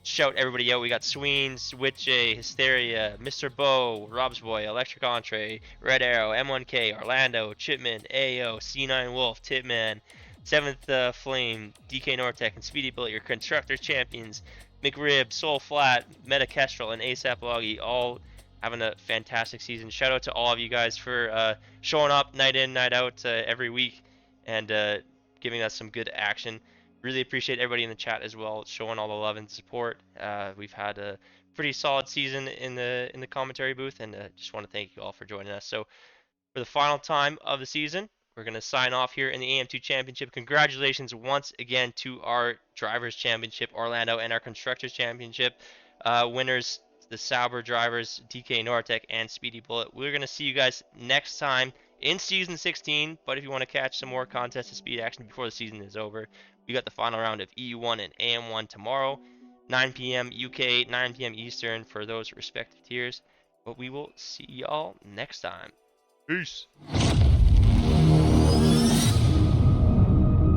shout everybody out. We got Sweens, Witchay, Hysteria, Mr. Bo, Rob's Boy, Electric Entree, Red Arrow, M1K, Orlando, Chipman, AO, C9 Wolf, Tipman, 7th Flame, DK Nortec, and Speedy Bullet, your constructor champions. McRib, Soul Flat, Meta Kestrel, and ASAP Loggy, all having a fantastic season. Shout out to all of you guys for showing up night in, night out every week, and giving us some good action. Really appreciate everybody in the chat as well, showing all the love and support. We've had a pretty solid season in the commentary booth, and just want to thank you all for joining us. So for the final time of the season, we're going to sign off here in the AM2 Championship. Congratulations once again to our Drivers Championship Orlando and our Constructors Championship winners, the Sauber drivers, DK Nortec and Speedy Bullet. We're going to see you guys next time in Season 16, but if you want to catch some more Contest of Speed action before the season is over, we got the final round of EU1 and AM1 tomorrow, 9 p.m. UK, 9 p.m. Eastern for those respective tiers. But we will see y'all next time. Peace.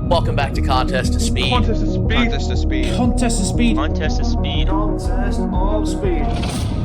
Welcome back to Contest of Speed. Contest of Speed. Contest of Speed. Contest of Speed. Contest of Speed. Contest of Speed.